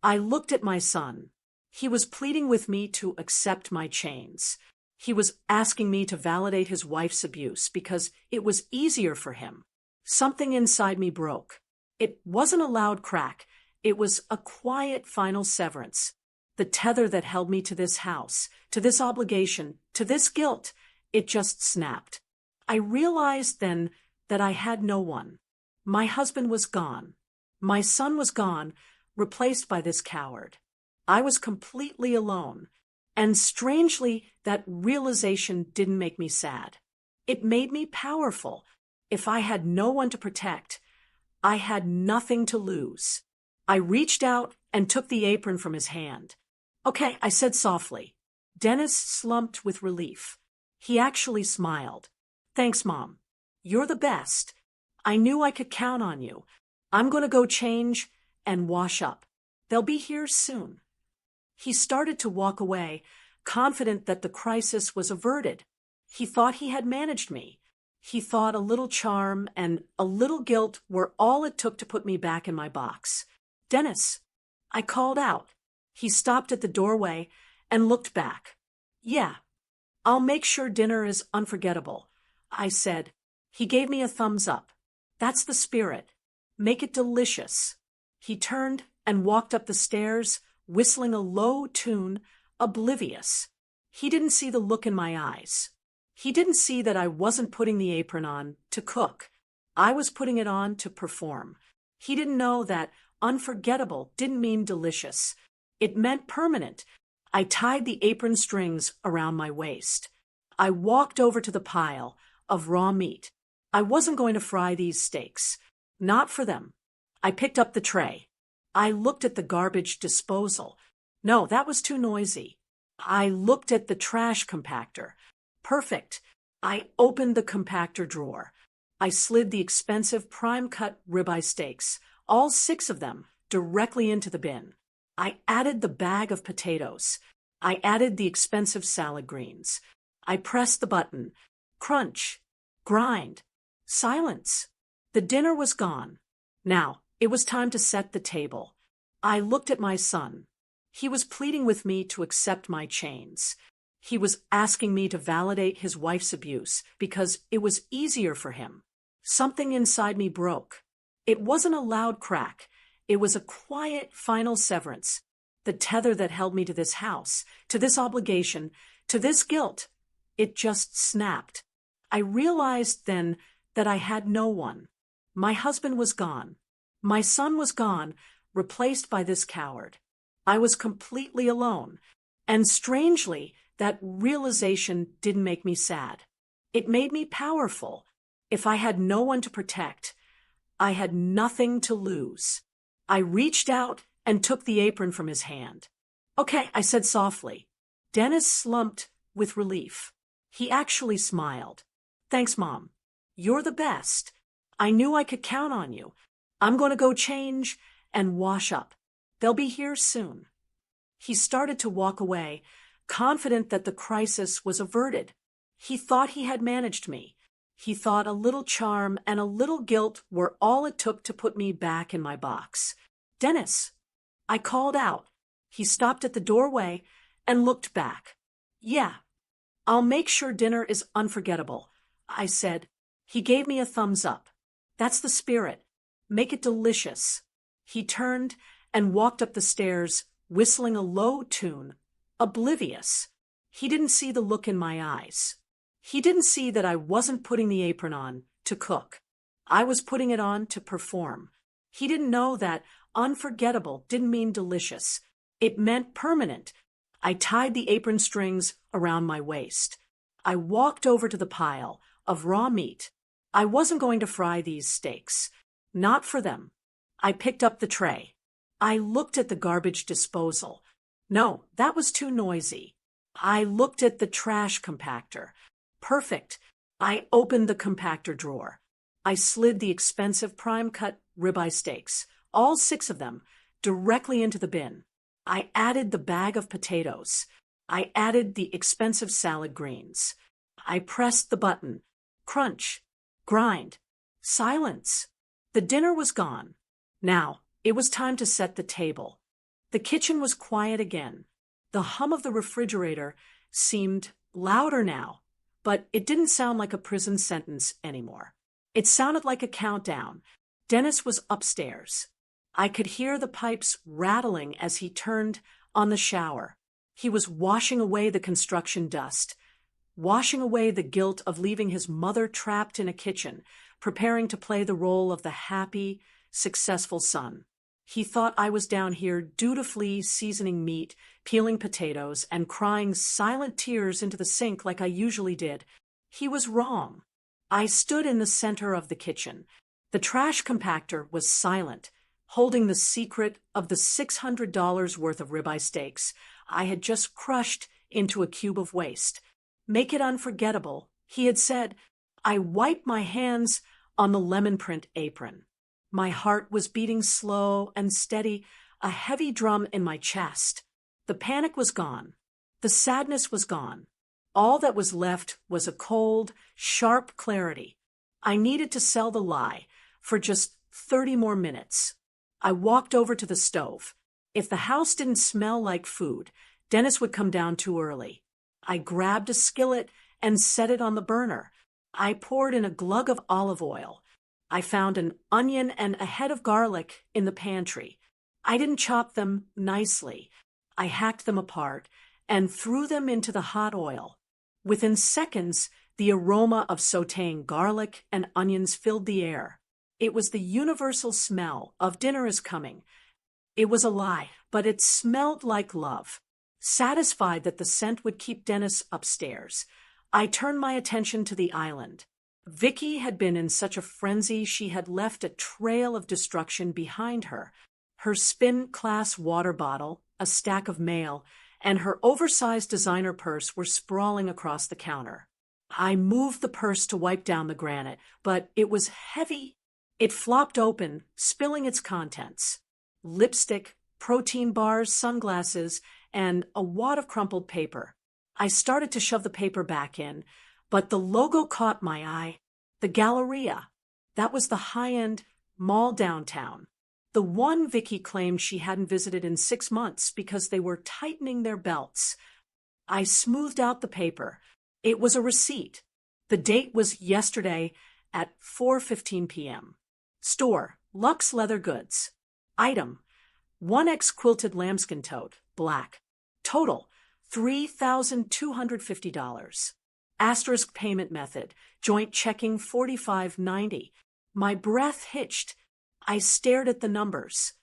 I looked at my son. He was pleading with me to accept my chains. He was asking me to validate his wife's abuse because it was easier for him. Something inside me broke. It wasn't a loud crack. It was a quiet final severance. The tether that held me to this house, to this obligation, to this guilt, it just snapped. I realized then that I had no one. My husband was gone. My son was gone, replaced by this coward. I was completely alone. And strangely, that realization didn't make me sad. It made me powerful. If I had no one to protect, I had nothing to lose. I reached out and took the apron from his hand. Okay, I said softly. Dennis slumped with relief. He actually smiled. Thanks, Mom. You're the best. I knew I could count on you. I'm going to go change and wash up. They'll be here soon. He started to walk away, confident that the crisis was averted. He thought he had managed me. He thought a little charm and a little guilt were all it took to put me back in my box. Dennis, I called out. He stopped at the doorway and looked back. Yeah, I'll make sure dinner is unforgettable, I said. He gave me a thumbs up. That's the spirit. Make it delicious. He turned and walked up the stairs, whistling a low tune, oblivious. He didn't see the look in my eyes. He didn't see that I wasn't putting the apron on to cook. I was putting it on to perform. He didn't know that unforgettable didn't mean delicious. It meant permanent. I tied the apron strings around my waist. I walked over to the pile of raw meat. I wasn't going to fry these steaks. Not for them. I picked up the tray. I looked at the garbage disposal. No, that was too noisy. I looked at the trash compactor. Perfect. I opened the compactor drawer. I slid the expensive prime-cut ribeye steaks, all 6 of them, directly into the bin. I added the bag of potatoes. I added the expensive salad greens. I pressed the button. Crunch. Grind. Silence. The dinner was gone. Now, it was time to set the table. I looked at my son. He was pleading with me to accept my chains. He was asking me to validate his wife's abuse because it was easier for him. Something inside me broke. It wasn't a loud crack. It was a quiet final severance. The tether that held me to this house, to this obligation, to this guilt. It just snapped. I realized then that I had no one. My husband was gone. My son was gone, replaced by this coward. I was completely alone. And strangely, that realization didn't make me sad. It made me powerful. If I had no one to protect, I had nothing to lose. I reached out and took the apron from his hand. Okay, I said softly. Dennis slumped with relief. He actually smiled. Thanks, Mom. You're the best. I knew I could count on you. I'm going to go change and wash up. They'll be here soon. He started to walk away, confident that the crisis was averted. He thought he had managed me. He thought a little charm and a little guilt were all it took to put me back in my box. Dennis! I called out. He stopped at the doorway and looked back. Yeah, I'll make sure dinner is unforgettable, I said. He gave me a thumbs up. That's the spirit. Make it delicious. He turned and walked up the stairs, whistling a low tune, oblivious. He didn't see the look in my eyes. He didn't see that I wasn't putting the apron on to cook. I was putting it on to perform. He didn't know that unforgettable didn't mean delicious. It meant permanent. I tied the apron strings around my waist. I walked over to the pile of raw meat. I wasn't going to fry these steaks. Not for them. I picked up the tray. I looked at the garbage disposal. No, that was too noisy. I looked at the trash compactor. Perfect. I opened the compactor drawer. I slid the expensive prime-cut ribeye steaks, all 6 of them, directly into the bin. I added the bag of potatoes. I added the expensive salad greens. I pressed the button. Crunch. Grind. Silence. The dinner was gone. Now, it was time to set the table. The kitchen was quiet again. The hum of the refrigerator seemed louder now, but it didn't sound like a prison sentence anymore. It sounded like a countdown. Dennis was upstairs. I could hear the pipes rattling as he turned on the shower. He was washing away the construction dust, washing away the guilt of leaving his mother trapped in a kitchen, preparing to play the role of the happy, successful son. He thought I was down here dutifully seasoning meat, peeling potatoes, and crying silent tears into the sink like I usually did. He was wrong. I stood in the center of the kitchen. The trash compactor was silent, holding the secret of the $600 worth of ribeye steaks I had just crushed into a cube of waste. Make it unforgettable, he had said. I wiped my hands on the lemon print apron. My heart was beating slow and steady, a heavy drum in my chest. The panic was gone. The sadness was gone. All that was left was a cold, sharp clarity. I needed to sell the lie for just 30 more minutes. I walked over to the stove. If the house didn't smell like food, Dennis would come down too early. I grabbed a skillet and set it on the burner. I poured in a glug of olive oil. I found an onion and a head of garlic in the pantry. I didn't chop them nicely. I hacked them apart and threw them into the hot oil. Within seconds, the aroma of sautéing garlic and onions filled the air. It was the universal smell of dinner is coming. It was a lie, but it smelled like love. Satisfied that the scent would keep Dennis upstairs, I turned my attention to the island. Vicky had been in such a frenzy she had left a trail of destruction behind her. Her spin-class water bottle, a stack of mail, and her oversized designer purse were sprawling across the counter. I moved the purse to wipe down the granite, but it was heavy. It flopped open, spilling its contents. Lipstick, protein bars, sunglasses, and a wad of crumpled paper. I started to shove the paper back in, but the logo caught my eye. The Galleria. That was the high-end mall downtown. The one Vicky claimed she hadn't visited in 6 months because they were tightening their belts. I smoothed out the paper. It was a receipt. The date was yesterday at 4:15 p.m. Store, Lux Leather Goods. Item, 1X quilted lambskin tote, black. Total, $3,250. Asterisk payment method, joint checking $45.90. My breath hitched. I stared at the numbers.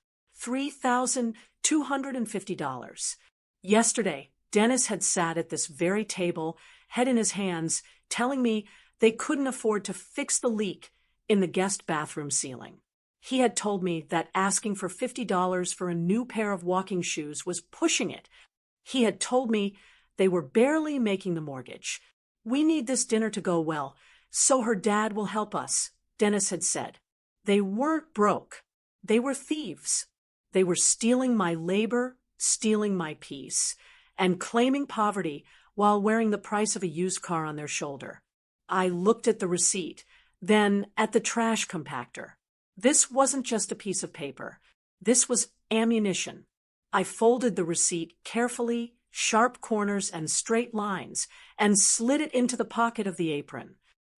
$3,250. Yesterday, Dennis had sat at this very table, head in his hands, telling me they couldn't afford to fix the leak in the guest bathroom ceiling. He had told me that asking for $50 for a new pair of walking shoes was pushing it. He had told me they were barely making the mortgage. We need this dinner to go well, so her dad will help us, Dennis had said. They weren't broke. They were thieves. They were stealing my labor, stealing my peace, and claiming poverty while wearing the price of a used car on their shoulder. I looked at the receipt, then at the trash compactor. This wasn't just a piece of paper. This was ammunition. I folded the receipt carefully, sharp corners and straight lines, and slid it into the pocket of the apron.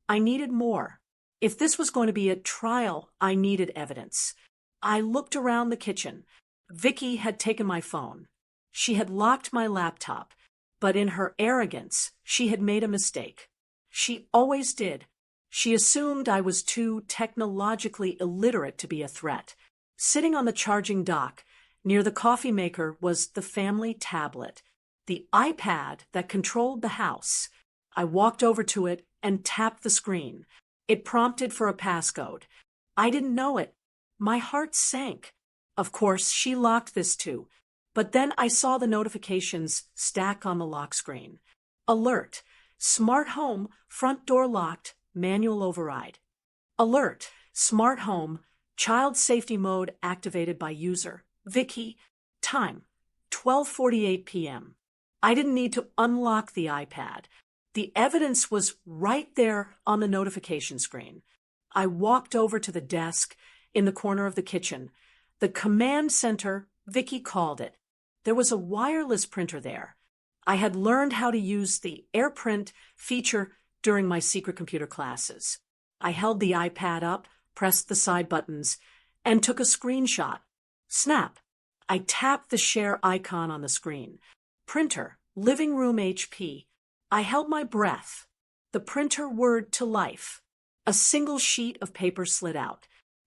I needed more. If this was going to be a trial, I needed evidence. I looked around the kitchen. Vicky had taken my phone. She had locked my laptop, but in her arrogance, she had made a mistake. She always did. She assumed I was too technologically illiterate to be a threat. Sitting on the charging dock, near the coffee maker, was the family tablet, the iPad that controlled the house. I walked over to it and tapped the screen. It prompted for a passcode. I didn't know it. My heart sank. Of course, she locked this too. But then I saw the notifications stack on the lock screen. Alert. Smart home, front door locked, manual override. Alert. Smart home, child safety mode activated by user. Vicky. Time, 12:48 p.m. I didn't need to unlock the iPad. The evidence was right there on the notification screen. I walked over to the desk in the corner of the kitchen. The command center, Vicky called it. There was a wireless printer there. I had learned how to use the AirPrint feature during my secret computer classes. I held the iPad up, pressed the side buttons, and took a screenshot. Snap. I tapped the share icon on the screen. Printer, living room HP. I held my breath. The printer whirred to life. A single sheet of paper slid out.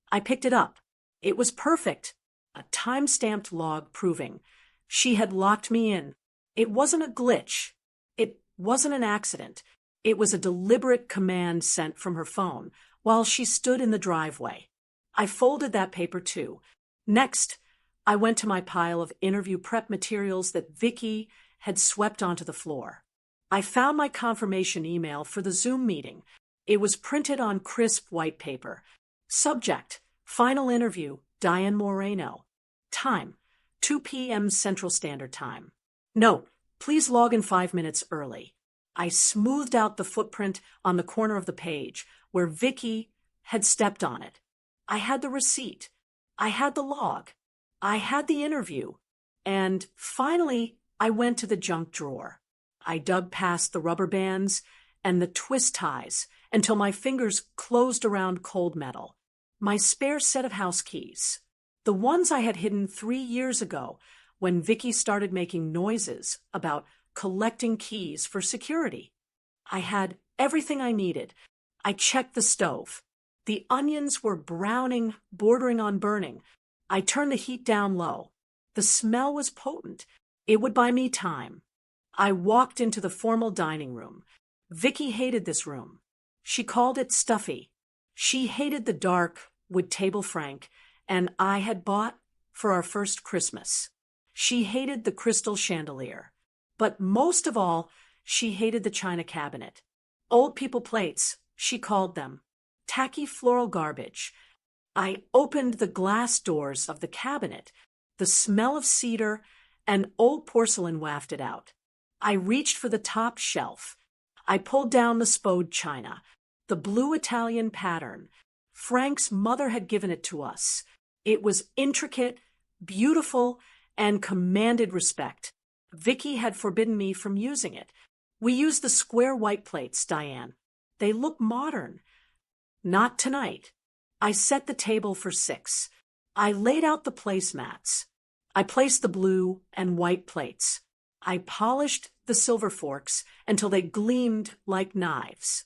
I picked it up. It was perfect. A time-stamped log proving she had locked me in. It wasn't a glitch. It wasn't an accident. It was a deliberate command sent from her phone while she stood in the driveway. I folded that paper too. Next, I went to my pile of interview prep materials that Vicky had swept onto the floor. I found my confirmation email for the Zoom meeting. It was printed on crisp white paper. Subject, final interview, Diane Moreno. Time, 2 p.m. Central Standard Time. Note, please log in 5 minutes early. I smoothed out the footprint on the corner of the page where Vicky had stepped on it. I had the receipt. I had the log. I had the interview. And finally, I went to the junk drawer. I dug past the rubber bands and the twist ties until my fingers closed around cold metal. My spare set of house keys. The ones I had hidden 3 years ago when Vicky started making noises about collecting keys for security. I had everything I needed. I checked the stove. The onions were browning, bordering on burning. I turned the heat down low. The smell was potent. It would buy me time. I walked into the formal dining room. Vicky hated this room. She called it stuffy. She hated the dark wood table Frank and I had bought for our first Christmas. She hated the crystal chandelier. But most of all, she hated the china cabinet. Old people plates, she called them. Tacky floral garbage. I opened the glass doors of the cabinet. The smell of cedar and old porcelain wafted out. I reached for the top shelf. I pulled down the Spode china, the blue Italian pattern. Frank's mother had given it to us. It was intricate, beautiful, and commanded respect. Vicky had forbidden me from using it. We used the square white plates, Diane. They look modern. Not tonight. I set the table for 6. I laid out the placemats. I placed the blue and white plates. I polished the silver forks until they gleamed like knives.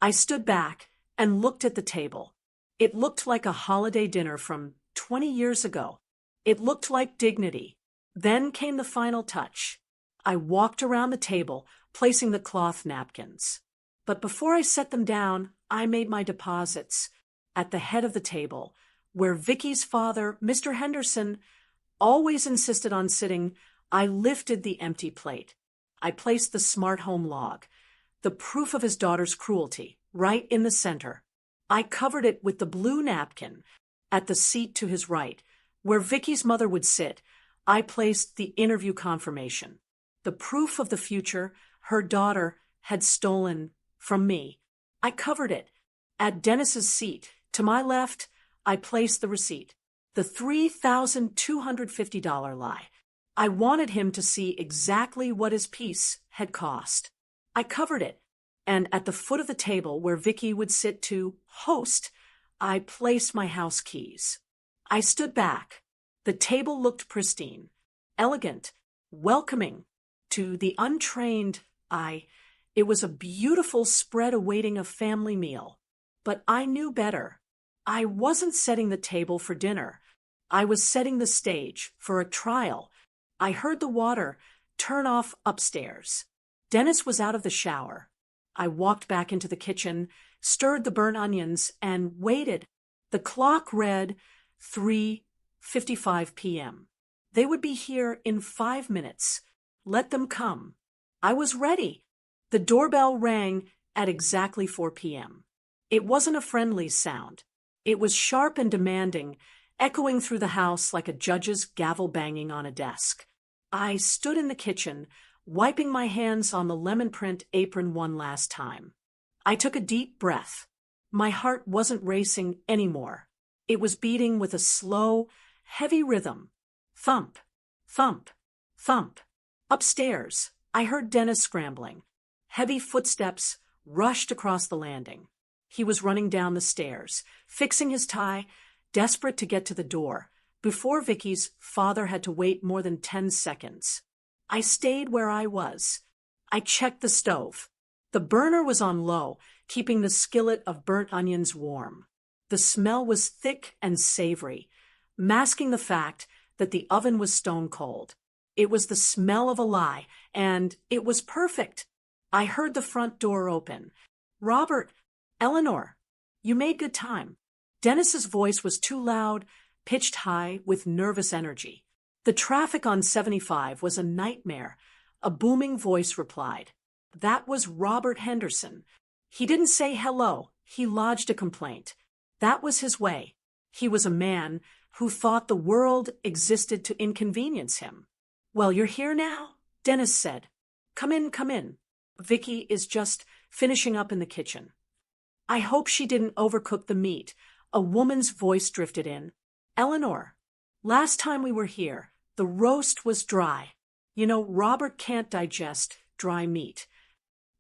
I stood back and looked at the table. It looked like a holiday dinner from 20 years ago. It looked like dignity. Then came the final touch. I walked around the table, placing the cloth napkins. But before I set them down, I made my deposits. At the head of the table, where Vicky's father, Mr. Henderson, always insisted on sitting, I lifted the empty plate. I placed the smart home log, the proof of his daughter's cruelty, right in the center. I covered it with the blue napkin. At the seat to his right, where Vicky's mother would sit, I placed the interview confirmation, the proof of the future her daughter had stolen from me. I covered it. At Dennis's seat, to my left, I placed the receipt, the $3,250 lie. I wanted him to see exactly what his piece had cost. I covered it, and at the foot of the table where Vicky would sit to host, I placed my house keys. I stood back. The table looked pristine, elegant, welcoming to the untrained eye. It was a beautiful spread awaiting a family meal. But I knew better. I wasn't setting the table for dinner. I was setting the stage for a trial. I heard the water turn off upstairs. Dennis was out of the shower. I walked back into the kitchen, stirred the burnt onions, and waited. The clock read 3:55 p.m. They would be here in 5 minutes. Let them come. I was ready. The doorbell rang at exactly 4 p.m. It wasn't a friendly sound. It was sharp and demanding, echoing through the house like a judge's gavel banging on a desk. I stood in the kitchen, wiping my hands on the lemon print apron one last time. I took a deep breath. My heart wasn't racing anymore. It was beating with a slow, heavy rhythm. Thump, thump, thump. Upstairs, I heard Dennis scrambling. Heavy footsteps rushed across the landing. He was running down the stairs, fixing his tie, desperate to get to the door, before Vicky's father had to wait more than 10 seconds. I stayed where I was. I checked the stove. The burner was on low, keeping the skillet of burnt onions warm. The smell was thick and savory, masking the fact that the oven was stone cold. It was the smell of a lie, and it was perfect. I heard the front door open. "Robert, Eleanor, you made good time." Dennis's voice was too loud, pitched high with nervous energy. The traffic on 75 was a nightmare. A booming voice replied. That was Robert Henderson. He didn't say hello. He lodged a complaint. That was his way. He was a man who thought the world existed to inconvenience him. "Well, you're here now?" Dennis said. Come in, come in. Vicky is just finishing up in the kitchen." "I hope she didn't overcook the meat." A woman's voice drifted in. "Eleanor, last time we were here, the roast was dry. You know, Robert can't digest dry meat."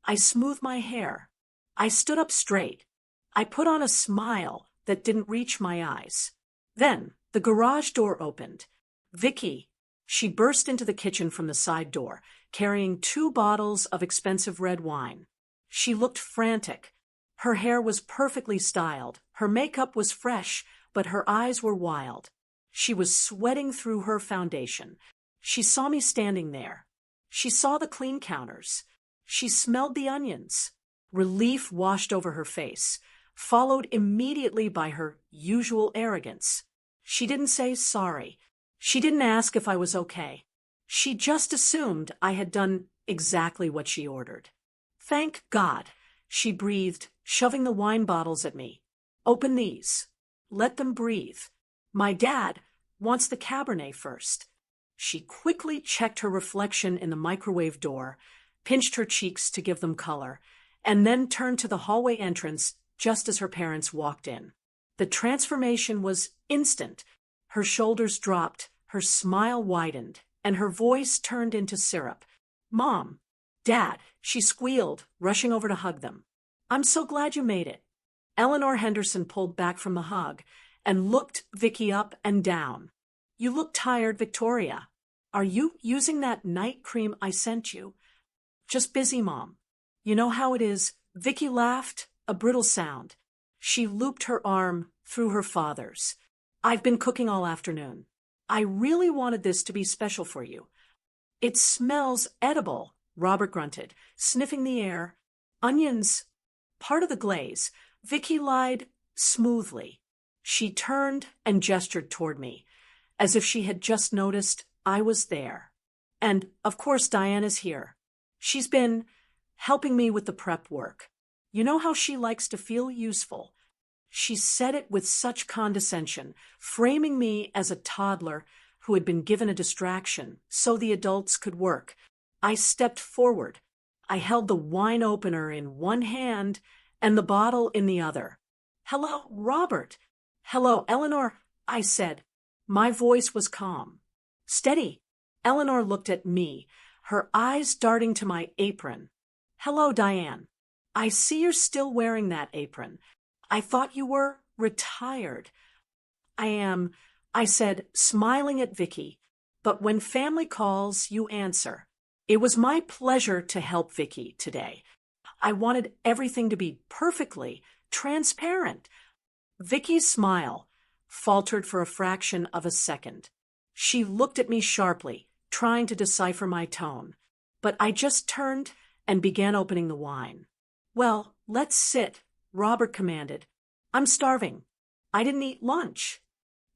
I smoothed my hair. I stood up straight. I put on a smile that didn't reach my eyes. Then the garage door opened. Vicky, she burst into the kitchen from the side door, carrying 2 bottles of expensive red wine. She looked frantic. Her hair was perfectly styled. Her makeup was fresh, but her eyes were wild. She was sweating through her foundation. She saw me standing there. She saw the clean counters. She smelled the onions. Relief washed over her face, followed immediately by her usual arrogance. She didn't say sorry. She didn't ask if I was okay. She just assumed I had done exactly what she ordered. Thank God, she breathed, shoving the wine bottles at me. Open these. Let them breathe. My dad wants the Cabernet first. She quickly checked her reflection in the microwave door, pinched her cheeks to give them color, and then turned to the hallway entrance just as her parents walked in. The transformation was instant. Her shoulders dropped, her smile widened, and her voice turned into syrup. Mom, Dad, she squealed, rushing over to hug them. I'm so glad you made it. Eleanor Henderson pulled back from the hug and looked Vicky up and down. You look tired, Victoria. Are you using that night cream I sent you? Just busy, Mom. You know how it is. Vicky laughed, a brittle sound. She looped her arm through her father's. I've been cooking all afternoon. I really wanted this to be special for you. It smells edible, Robert grunted, sniffing the air. Onions, part of the glaze. Vicky lied smoothly. She turned and gestured toward me, as if she had just noticed I was there. And, of course, Diana's here. She's been helping me with the prep work. You know how she likes to feel useful. She said it with such condescension, framing me as a toddler who had been given a distraction so the adults could work. I stepped forward. I held the wine opener in one hand and the bottle in the other. Hello, Robert. Hello, Eleanor, I said. My voice was calm. Steady. Eleanor looked at me, her eyes darting to my apron. Hello, Diane. I see you're still wearing that apron. I thought you were retired. I am, I said, smiling at Vicky. But when family calls, you answer. It was my pleasure to help Vicky today. I wanted everything to be perfectly transparent. Vicky's smile faltered for a fraction of a second. She looked at me sharply, trying to decipher my tone. But I just turned and began opening the wine. Well, let's sit, Robert commanded. I'm starving. I didn't eat lunch.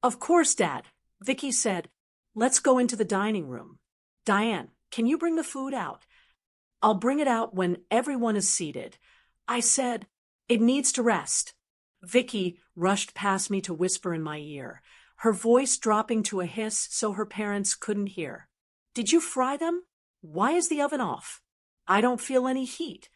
Of course, Dad, Vicky said. Let's go into the dining room. Diane, can you bring the food out? I'll bring it out when everyone is seated. I said, it needs to rest. Vicky rushed past me to whisper in my ear, her voice dropping to a hiss so her parents couldn't hear. Did you fry them? Why is the oven off? I don't feel any heat.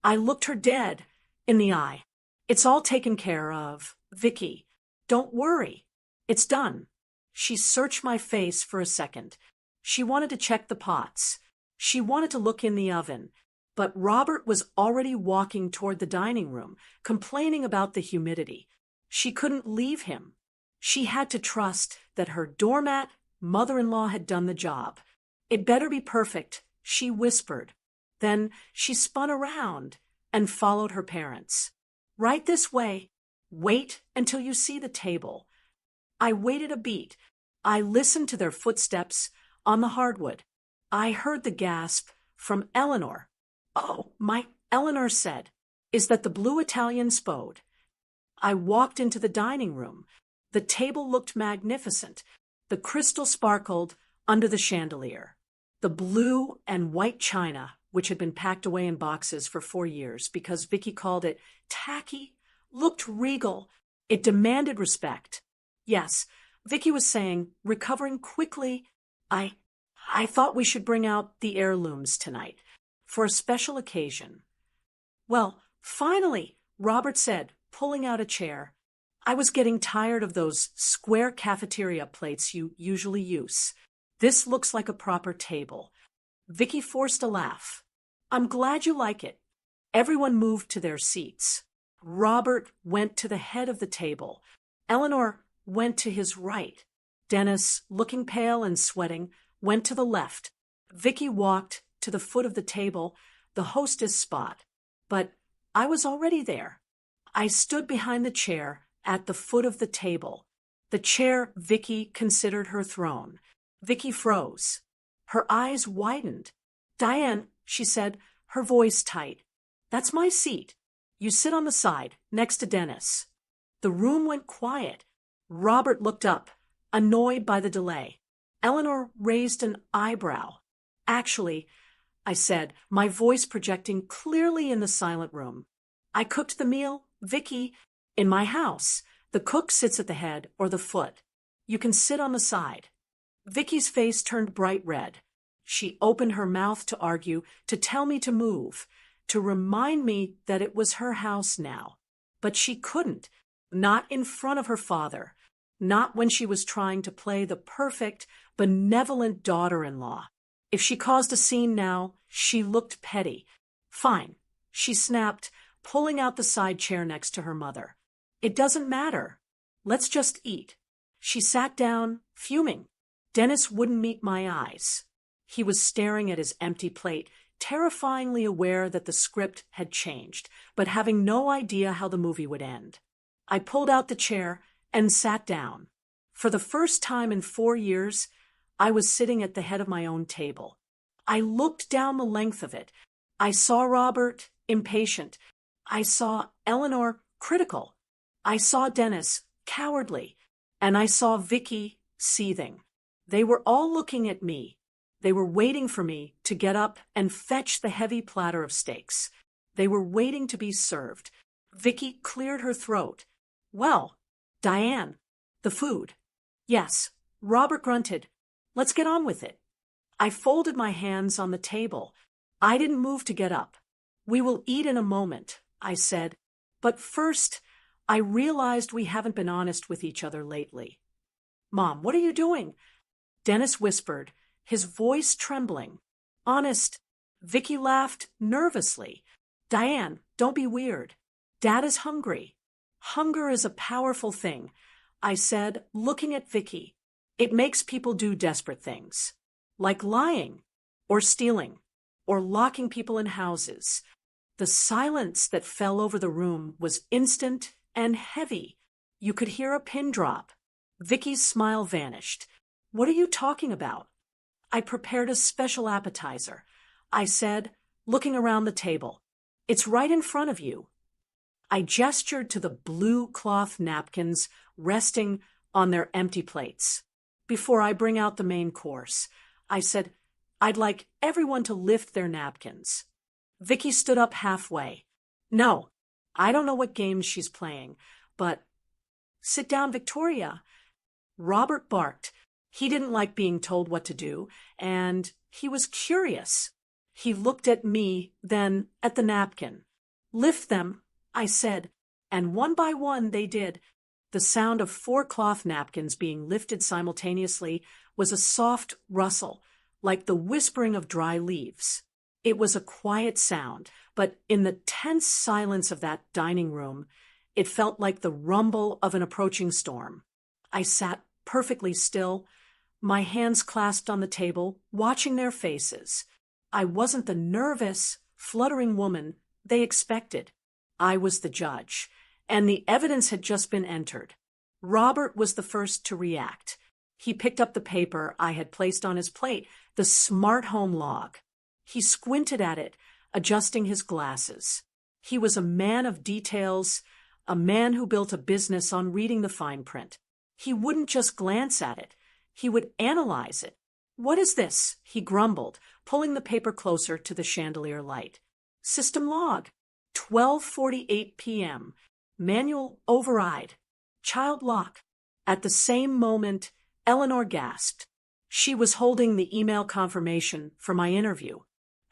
I looked her dead in the eye. It's all taken care of, Vicky. Don't worry. It's done. She searched my face for a second. She wanted to check the pots. She wanted to look in the oven. But Robert was already walking toward the dining room, complaining about the humidity. She couldn't leave him. She had to trust that her doormat mother-in-law had done the job. It better be perfect, she whispered. Then she spun around and followed her parents. Right this way. Wait until you see the table. I waited a beat. I listened to their footsteps on the hardwood. I heard the gasp from Eleanor. Oh, Eleanor said, is that the blue Italian spode? I walked into the dining room. The table looked magnificent. The crystal sparkled under the chandelier. The blue and white china, which had been packed away in boxes for 4 years because Vicky called it tacky, looked regal. It demanded respect. Yes, Vicky was saying, recovering quickly, I thought we should bring out the heirlooms tonight for a special occasion. Well, finally, Robert said, pulling out a chair. I was getting tired of those square cafeteria plates you usually use. This looks like a proper table. Vicky forced a laugh. I'm glad you like it. Everyone moved to their seats. Robert went to the head of the table. Eleanor went to his right. Dennis, looking pale and sweating, went to the left. Vicky walked to the foot of the table, the hostess spot. But I was already there. I stood behind the chair at the foot of the table. The chair Vicky considered her throne. Vicky froze. Her eyes widened. Diane, she said, her voice tight. That's my seat. You sit on the side, next to Dennis. The room went quiet. Robert looked up, annoyed by the delay. Eleanor raised an eyebrow. Actually, I said, my voice projecting clearly in the silent room, I cooked the meal, Vicky, in my house. The cook sits at the head or the foot. You can sit on the side. Vicky's face turned bright red. She opened her mouth to argue, to tell me to move, to remind me that it was her house now. But she couldn't, not in front of her father, not when she was trying to play the perfect, benevolent daughter-in-law. If she caused a scene now, she looked petty. Fine, she snapped, pulling out the side chair next to her mother. It doesn't matter. Let's just eat. She sat down, fuming. Dennis wouldn't meet my eyes. He was staring at his empty plate, terrifyingly aware that the script had changed, but having no idea how the movie would end. I pulled out the chair and sat down. For the first time in 4 years, I was sitting at the head of my own table. I looked down the length of it. I saw Robert, impatient. I saw Eleanor, critical. I saw Dennis, cowardly. And I saw Vicky, seething. They were all looking at me. They were waiting for me to get up and fetch the heavy platter of steaks. They were waiting to be served. Vicky cleared her throat. Well, Diane, the food. Yes, Robert grunted. Let's get on with it. I folded my hands on the table. I didn't move to get up. We will eat in a moment, I said. But first, I realized we haven't been honest with each other lately. Mom, what are you doing? Dennis whispered, his voice trembling. Honest. Vicky laughed nervously. Diane, don't be weird. Dad is hungry. Hunger is a powerful thing, I said, looking at Vicky. It makes people do desperate things, like lying, or stealing, or locking people in houses. The silence that fell over the room was instant and heavy. You could hear a pin drop. Vicky's smile vanished. What are you talking about? I prepared a special appetizer, I said, looking around the table. It's right in front of you. I gestured to the blue cloth napkins resting on their empty plates. Before I bring out the main course, I said, I'd like everyone to lift their napkins. Vicky stood up halfway. No, I don't know what games she's playing, but sit down, Victoria. Robert barked. He didn't like being told what to do, and he was curious. He looked at me, then at the napkin. Lift them, I said, and one by one they did. The sound of 4 cloth napkins being lifted simultaneously was a soft rustle, like the whispering of dry leaves. It was a quiet sound, but in the tense silence of that dining room, it felt like the rumble of an approaching storm. I sat perfectly still, my hands clasped on the table, watching their faces. I wasn't the nervous, fluttering woman they expected. I was the judge, and the evidence had just been entered. Robert was the first to react. He picked up the paper I had placed on his plate, the smart home log. He squinted at it, adjusting his glasses. He was a man of details, a man who built a business on reading the fine print. He wouldn't just glance at it. He would analyze it. What is this? He grumbled, pulling the paper closer to the chandelier light. System log. 12:48 p.m. Manual override. Child lock. At the same moment, Eleanor gasped. She was holding the email confirmation for my interview.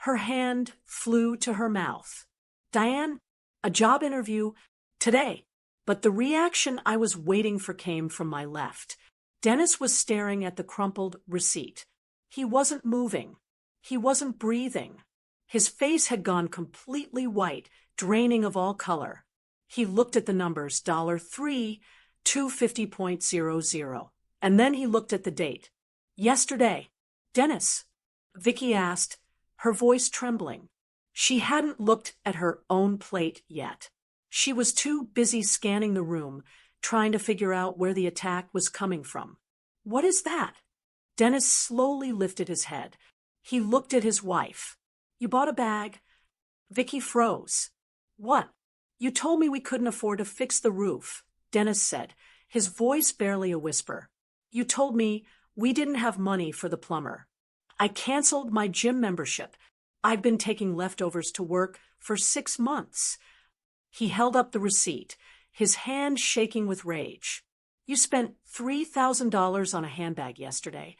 Her hand flew to her mouth. Diane, a job interview today. But the reaction I was waiting for came from my left. Dennis was staring at the crumpled receipt. He wasn't moving. He wasn't breathing. His face had gone completely white, draining of all color. He looked at the numbers, $3, 250.00. And then he looked at the date. Yesterday. Dennis, Vicky asked, her voice trembling. She hadn't looked at her own plate yet. She was too busy scanning the room, trying to figure out where the attack was coming from. What is that? Dennis slowly lifted his head. He looked at his wife. You bought a bag? Vicky froze. What? You told me we couldn't afford to fix the roof, Dennis said, his voice barely a whisper. You told me we didn't have money for the plumber. I canceled my gym membership. I've been taking leftovers to work for 6 months. He held up the receipt, his hand shaking with rage. You spent $3,000 on a handbag yesterday.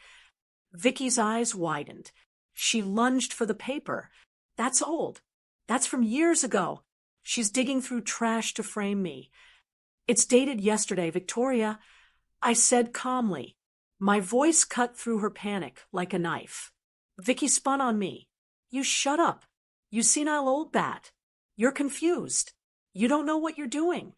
Vicky's eyes widened. She lunged for the paper. That's old. That's from years ago. She's digging through trash to frame me. It's dated yesterday, Victoria, I said calmly. My voice cut through her panic like a knife. Vicky spun on me. You shut up. You senile old bat. You're confused. You don't know what you're doing.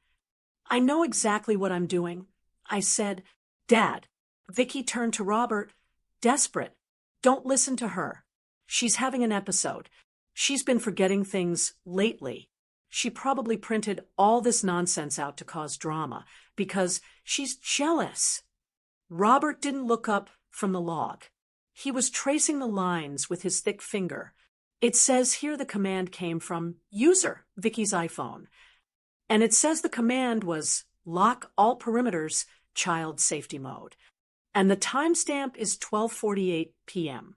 I know exactly what I'm doing, I said. Dad. Vicky turned to Robert, desperate. Don't listen to her. She's having an episode. She's been forgetting things lately. She probably printed all this nonsense out to cause drama because she's jealous. Robert didn't look up from the log. He was tracing the lines with his thick finger. It says here the command came from user, Vicky's iPhone. And it says the command was lock all perimeters, child safety mode. And the timestamp is 12:48 p.m.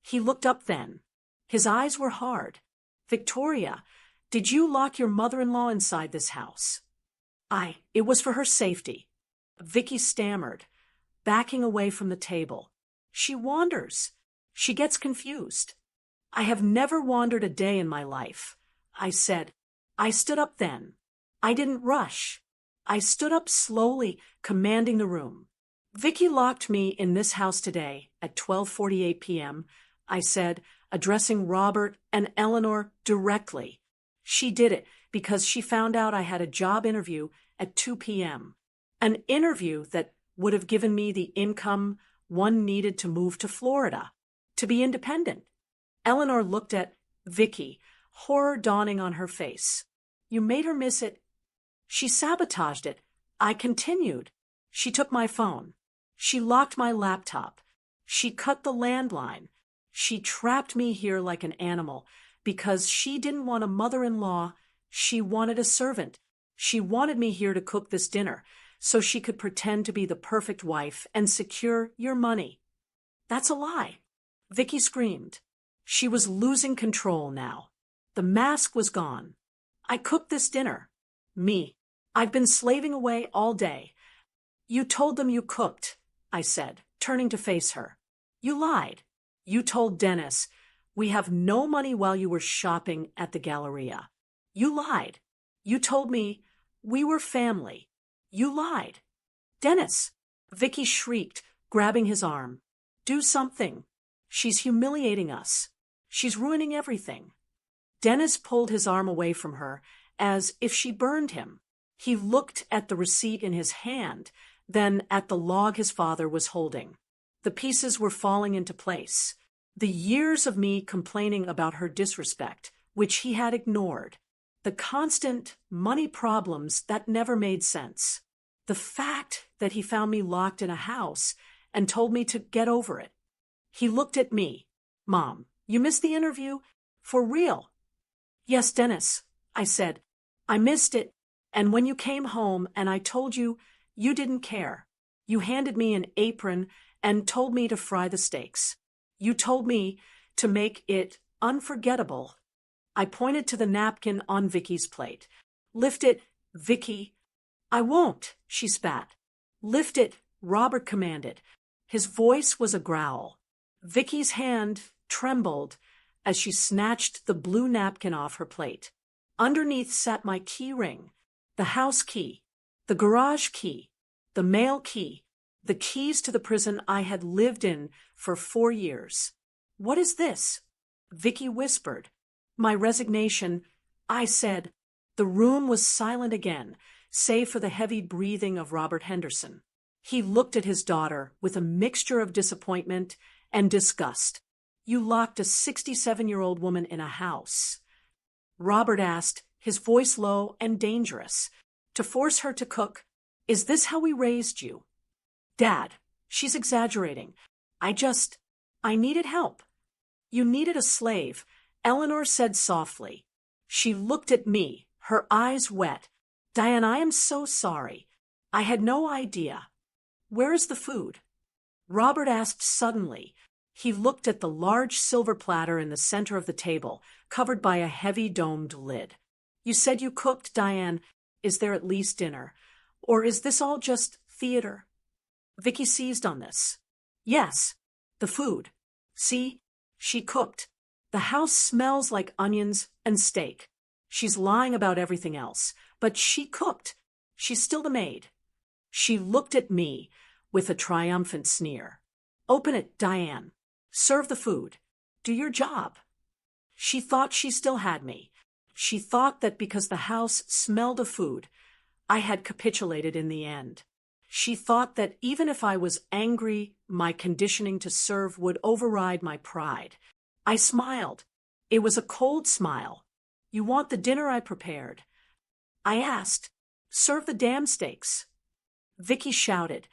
He looked up then. His eyes were hard. Victoria, did you lock your mother-in-law inside this house? It was for her safety. Vicky stammered, backing away from the table. She wanders. She gets confused. I have never wandered a day in my life, I said. I stood up then. I didn't rush. I stood up slowly, commanding the room. Vicky locked me in this house today at 12:48 p.m., I said, addressing Robert and Eleanor directly. She did it because she found out I had a job interview at 2 p.m., an interview that would have given me the income one needed to move to Florida, to be independent. Eleanor looked at Vicky, horror dawning on her face. You made her miss it. She sabotaged it. I continued. She took my phone. She locked my laptop. She cut the landline. She trapped me here like an animal because she didn't want a mother-in-law. She wanted a servant. She wanted me here to cook this dinner so she could pretend to be the perfect wife and secure your money. That's a lie. Vicky screamed. She was losing control now. The mask was gone. I cooked this dinner. Me. I've been slaving away all day. You told them you cooked, I said, turning to face her. You lied. You told Dennis, we have no money while you were shopping at the Galleria. You lied. You told me we were family. You lied. Dennis, Vicky shrieked, grabbing his arm. Do something. She's humiliating us. She's ruining everything. Dennis pulled his arm away from her as if she burned him. He looked at the receipt in his hand, then at the log his father was holding. The pieces were falling into place. The years of me complaining about her disrespect, which he had ignored. The constant money problems that never made sense. The fact that he found me locked in a house and told me to get over it. He looked at me. Mom, you missed the interview? For real? Yes, Dennis, I said. I missed it. And when you came home and I told you, you didn't care. You handed me an apron and told me to fry the steaks. You told me to make it unforgettable. I pointed to the napkin on Vicky's plate. Lift it, Vicky. I won't, she spat. Lift it, Robert commanded. His voice was a growl. Vicky's hand trembled as she snatched the blue napkin off her plate. Underneath sat my key ring, the house key, the garage key, the mail key, the keys to the prison I had lived in for 4 years. What is this? Vicky whispered. My resignation, I said. The room was silent again, save for the heavy breathing of Robert Henderson. He looked at his daughter with a mixture of disappointment and disgust. You locked a 67-year-old woman in a house. Robert asked, his voice low and dangerous, to force her to cook. Is this how we raised you? Dad, she's exaggerating. I needed help. You needed a slave, Eleanor said softly. She looked at me, her eyes wet. Diane, I am so sorry. I had no idea. Where is the food? Robert asked suddenly. He looked at the large silver platter in the center of the table, covered by a heavy domed lid. You said you cooked, Diane. Is there at least dinner? Or is this all just theater? Vicky seized on this. Yes, the food. See, she cooked. The house smells like onions and steak. She's lying about everything else, but she cooked. She's still the maid. She looked at me with a triumphant sneer. Open it, Diane. Serve the food. Do your job. She thought she still had me. She thought that because the house smelled of food, I had capitulated in the end. She thought that even if I was angry, my conditioning to serve would override my pride. I smiled. It was a cold smile. You want the dinner I prepared? I asked. Serve the damn steaks. Vicky shouted.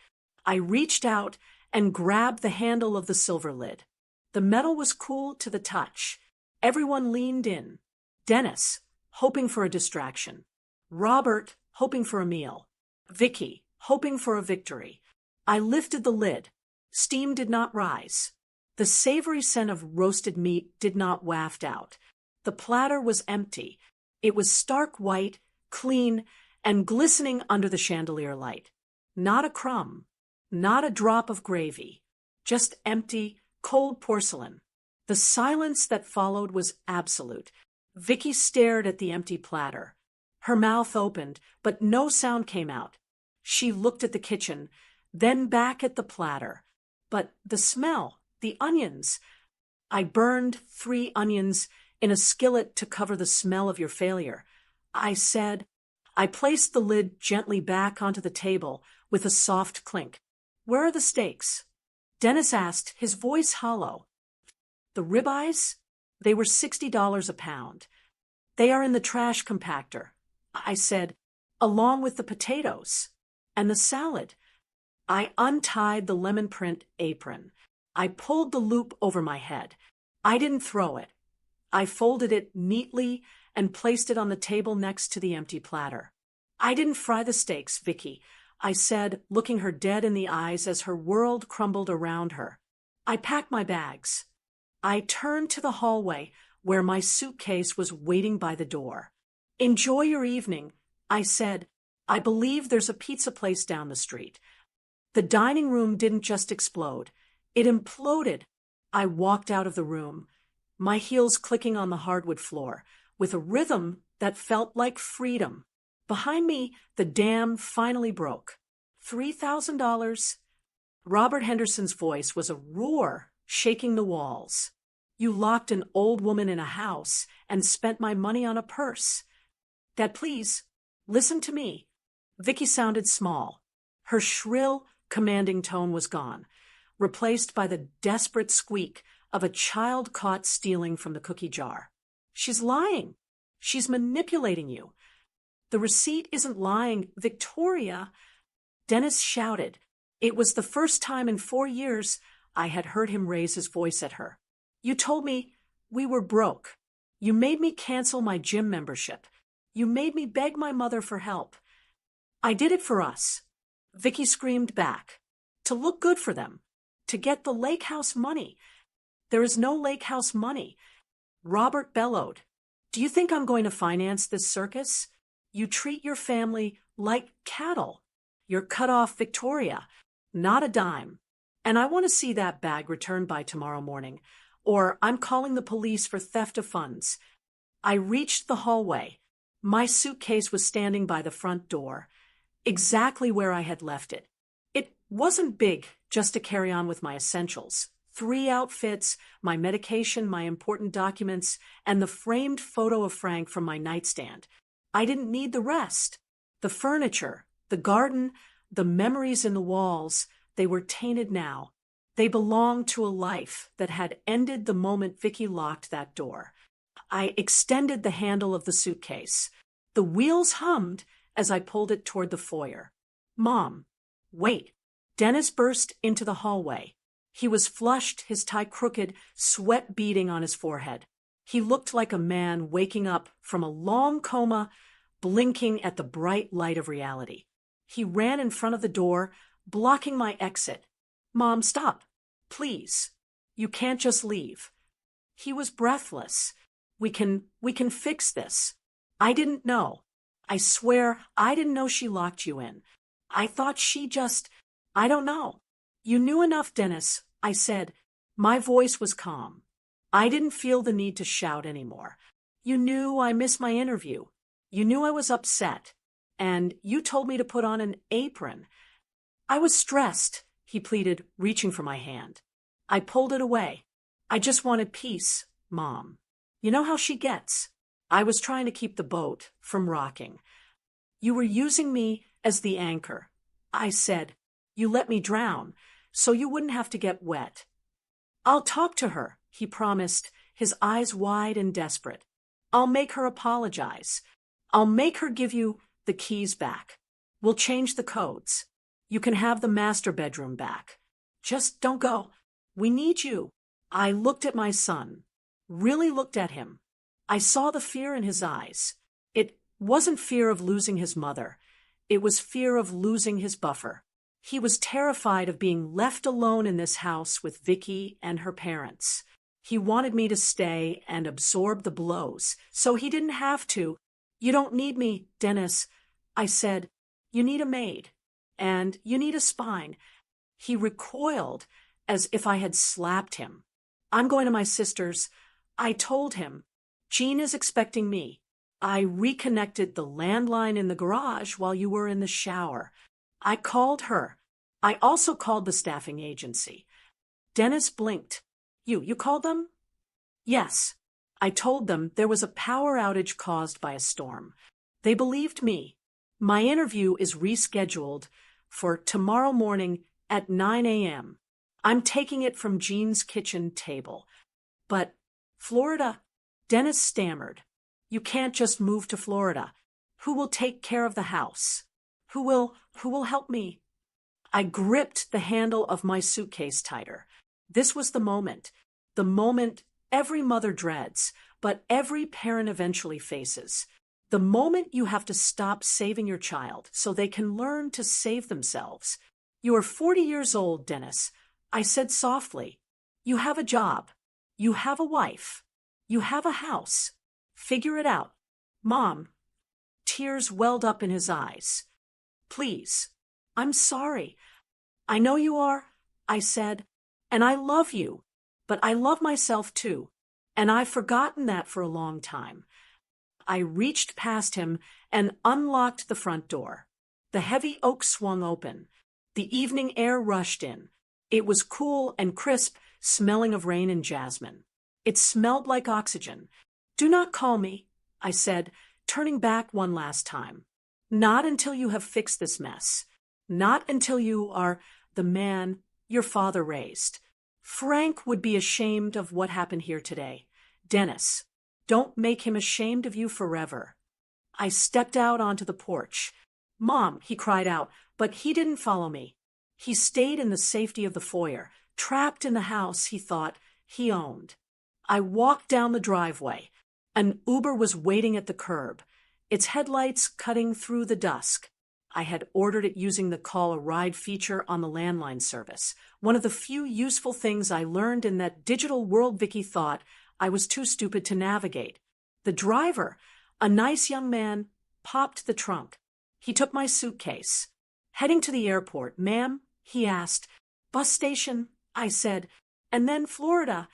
I reached out and grabbed the handle of the silver lid. The metal was cool to the touch. Everyone leaned in. Dennis, hoping for a distraction. Robert, hoping for a meal. Vicky, hoping for a victory. I lifted the lid. Steam did not rise. The savory scent of roasted meat did not waft out. The platter was empty. It was stark white, clean, and glistening under the chandelier light. Not a crumb. Not a drop of gravy. Just empty, cold porcelain. The silence that followed was absolute. Vicky stared at the empty platter. Her mouth opened, but no sound came out. She looked at the kitchen, then back at the platter. But the smell, the onions. I burned 3 onions in a skillet to cover the smell of your failure. I said. I placed the lid gently back onto the table with a soft clink. Where are the steaks? Dennis asked, his voice hollow. The ribeyes? They were $60 a pound. They are in the trash compactor, I said, along with the potatoes. And the salad. I untied the lemon print apron. I pulled the loop over my head. I didn't throw it. I folded it neatly and placed it on the table next to the empty platter. I didn't fry the steaks, Vicky, I said, looking her dead in the eyes as her world crumbled around her. I packed my bags. I turned to the hallway where my suitcase was waiting by the door. Enjoy your evening, I said. I believe there's a pizza place down the street. The dining room didn't just explode. It imploded. I walked out of the room, my heels clicking on the hardwood floor, with a rhythm that felt like freedom. Behind me, the dam finally broke. $3,000. Robert Henderson's voice was a roar, shaking the walls. You locked an old woman in a house and spent my money on a purse. Dad, please, listen to me. Vicky sounded small. Her shrill, commanding tone was gone, replaced by the desperate squeak of a child caught stealing from the cookie jar. She's lying. She's manipulating you. The receipt isn't lying, Victoria. Dennis shouted. It was the first time in 4 years I had heard him raise his voice at her. You told me we were broke. You made me cancel my gym membership. You made me beg my mother for help. I did it for us. Vicky screamed back. To look good for them. To get the lake house money. There is no lake house money. Robert bellowed. Do you think I'm going to finance this circus? You treat your family like cattle. You're cut off, Victoria. Not a dime. And I want to see that bag returned by tomorrow morning, or I'm calling the police for theft of funds. I reached the hallway. My suitcase was standing by the front door, exactly where I had left it. It wasn't big, just to carry on with my essentials. 3 outfits, my medication, my important documents, and the framed photo of Frank from my nightstand. I didn't need the rest. The furniture, the garden, the memories in the walls, they were tainted now. They belonged to a life that had ended the moment Vicky locked that door. I extended the handle of the suitcase. The wheels hummed as I pulled it toward the foyer. Mom, wait. Dennis burst into the hallway. He was flushed, his tie crooked, sweat beading on his forehead. He looked like a man waking up from a long coma, blinking at the bright light of reality. He ran in front of the door, blocking my exit. "Mom, stop. Please. You can't just leave." He was breathless. We can fix this." "I didn't know. I swear I didn't know she locked you in. I thought I don't know." "You knew enough, Dennis," I said. My voice was calm. I didn't feel the need to shout anymore. "You knew I missed my interview. You knew I was upset. And you told me to put on an apron." "I was stressed," he pleaded, reaching for my hand. I pulled it away. "I just wanted peace, Mom. You know how she gets." I was trying to keep the boat from rocking. "You were using me as the anchor," I said. "You let me drown, so you wouldn't have to get wet." "I'll talk to her," he promised, his eyes wide and desperate. "I'll make her apologize. I'll make her give you the keys back. We'll change the codes. You can have the master bedroom back. Just don't go. We need you." I looked at my son, really looked at him. I saw the fear in his eyes. It wasn't fear of losing his mother. It was fear of losing his buffer. He was terrified of being left alone in this house with Vicky and her parents. He wanted me to stay and absorb the blows, so he didn't have to. "You don't need me, Dennis," I said. "You need a maid. And you need a spine." He recoiled as if I had slapped him. "I'm going to my sister's," I told him. "Jean is expecting me. I reconnected the landline in the garage while you were in the shower. I called her. I also called the staffing agency." Dennis blinked. You called them?" "Yes." I told them there was a power outage caused by a storm. They believed me. My interview is rescheduled for tomorrow morning at 9 a.m. I'm taking it from Jean's kitchen table. "But Florida," Dennis stammered. "You can't just move to Florida. Who will take care of the house? Who will help me?" I gripped the handle of my suitcase tighter. This was the moment every mother dreads, but every parent eventually faces. The moment you have to stop saving your child so they can learn to save themselves. "You are 40 years old, Dennis," I said softly. "You have a job. You have a wife. You have a house. Figure it out. Mom." Tears welled up in his eyes. "Please. I'm sorry." "I know you are," I said, "and I love you. But I love myself too. And I've forgotten that for a long time." I reached past him and unlocked the front door. The heavy oak swung open. The evening air rushed in. It was cool and crisp, smelling of rain and jasmine. It smelled like oxygen. "Do not call me," I said, turning back one last time. "Not until you have fixed this mess. Not until you are the man your father raised. Frank would be ashamed of what happened here today. Dennis, don't make him ashamed of you forever." I stepped out onto the porch. "Mom," he cried out, but he didn't follow me. He stayed in the safety of the foyer, trapped in the house he thought he owned. I walked down the driveway. An Uber was waiting at the curb, its headlights cutting through the dusk. I had ordered it using the Call a Ride feature on the landline service, one of the few useful things I learned in that digital world Vicky thought I was too stupid to navigate. The driver, a nice young man, popped the trunk. He took my suitcase. "Heading to the airport, ma'am?" he asked. "Bus station," I said, "and then Florida."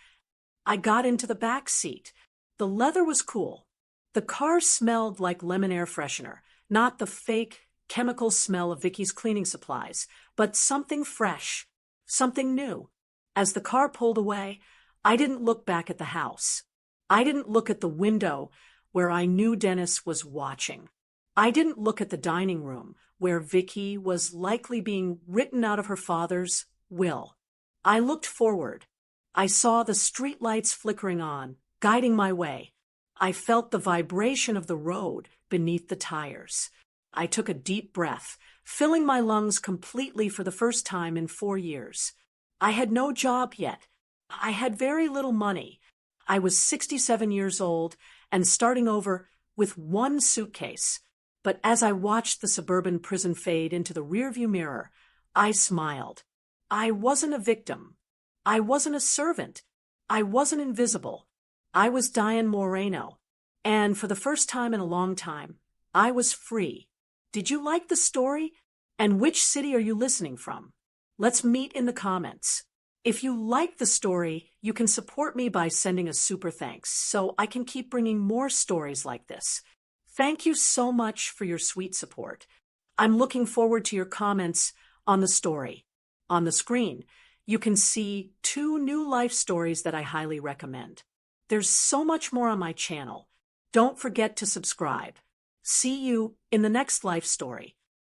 I got into the back seat. The leather was cool. The car smelled like lemon air freshener, not the fake chemical smell of Vicky's cleaning supplies, but something fresh, something new. As the car pulled away, I didn't look back at the house. I didn't look at the window where I knew Dennis was watching. I didn't look at the dining room where Vicky was likely being written out of her father's will. I looked forward. I saw the streetlights flickering on, guiding my way. I felt the vibration of the road beneath the tires. I took a deep breath, filling my lungs completely for the first time in 4 years. I had no job yet. I had very little money. I was 67 years old and starting over with one suitcase. But as I watched the suburban prison fade into the rearview mirror, I smiled. I wasn't a victim. I wasn't a servant. I wasn't invisible. I was Diane Moreno. And for the first time in a long time, I was free. Did you like the story? And which city are you listening from? Let's meet in the comments. If you like the story, you can support me by sending a super thanks so I can keep bringing more stories like this. Thank you so much for your sweet support. I'm looking forward to your comments on the story. On the screen, you can see 2 new life stories that I highly recommend. There's so much more on my channel. Don't forget to subscribe. See you in the next life story.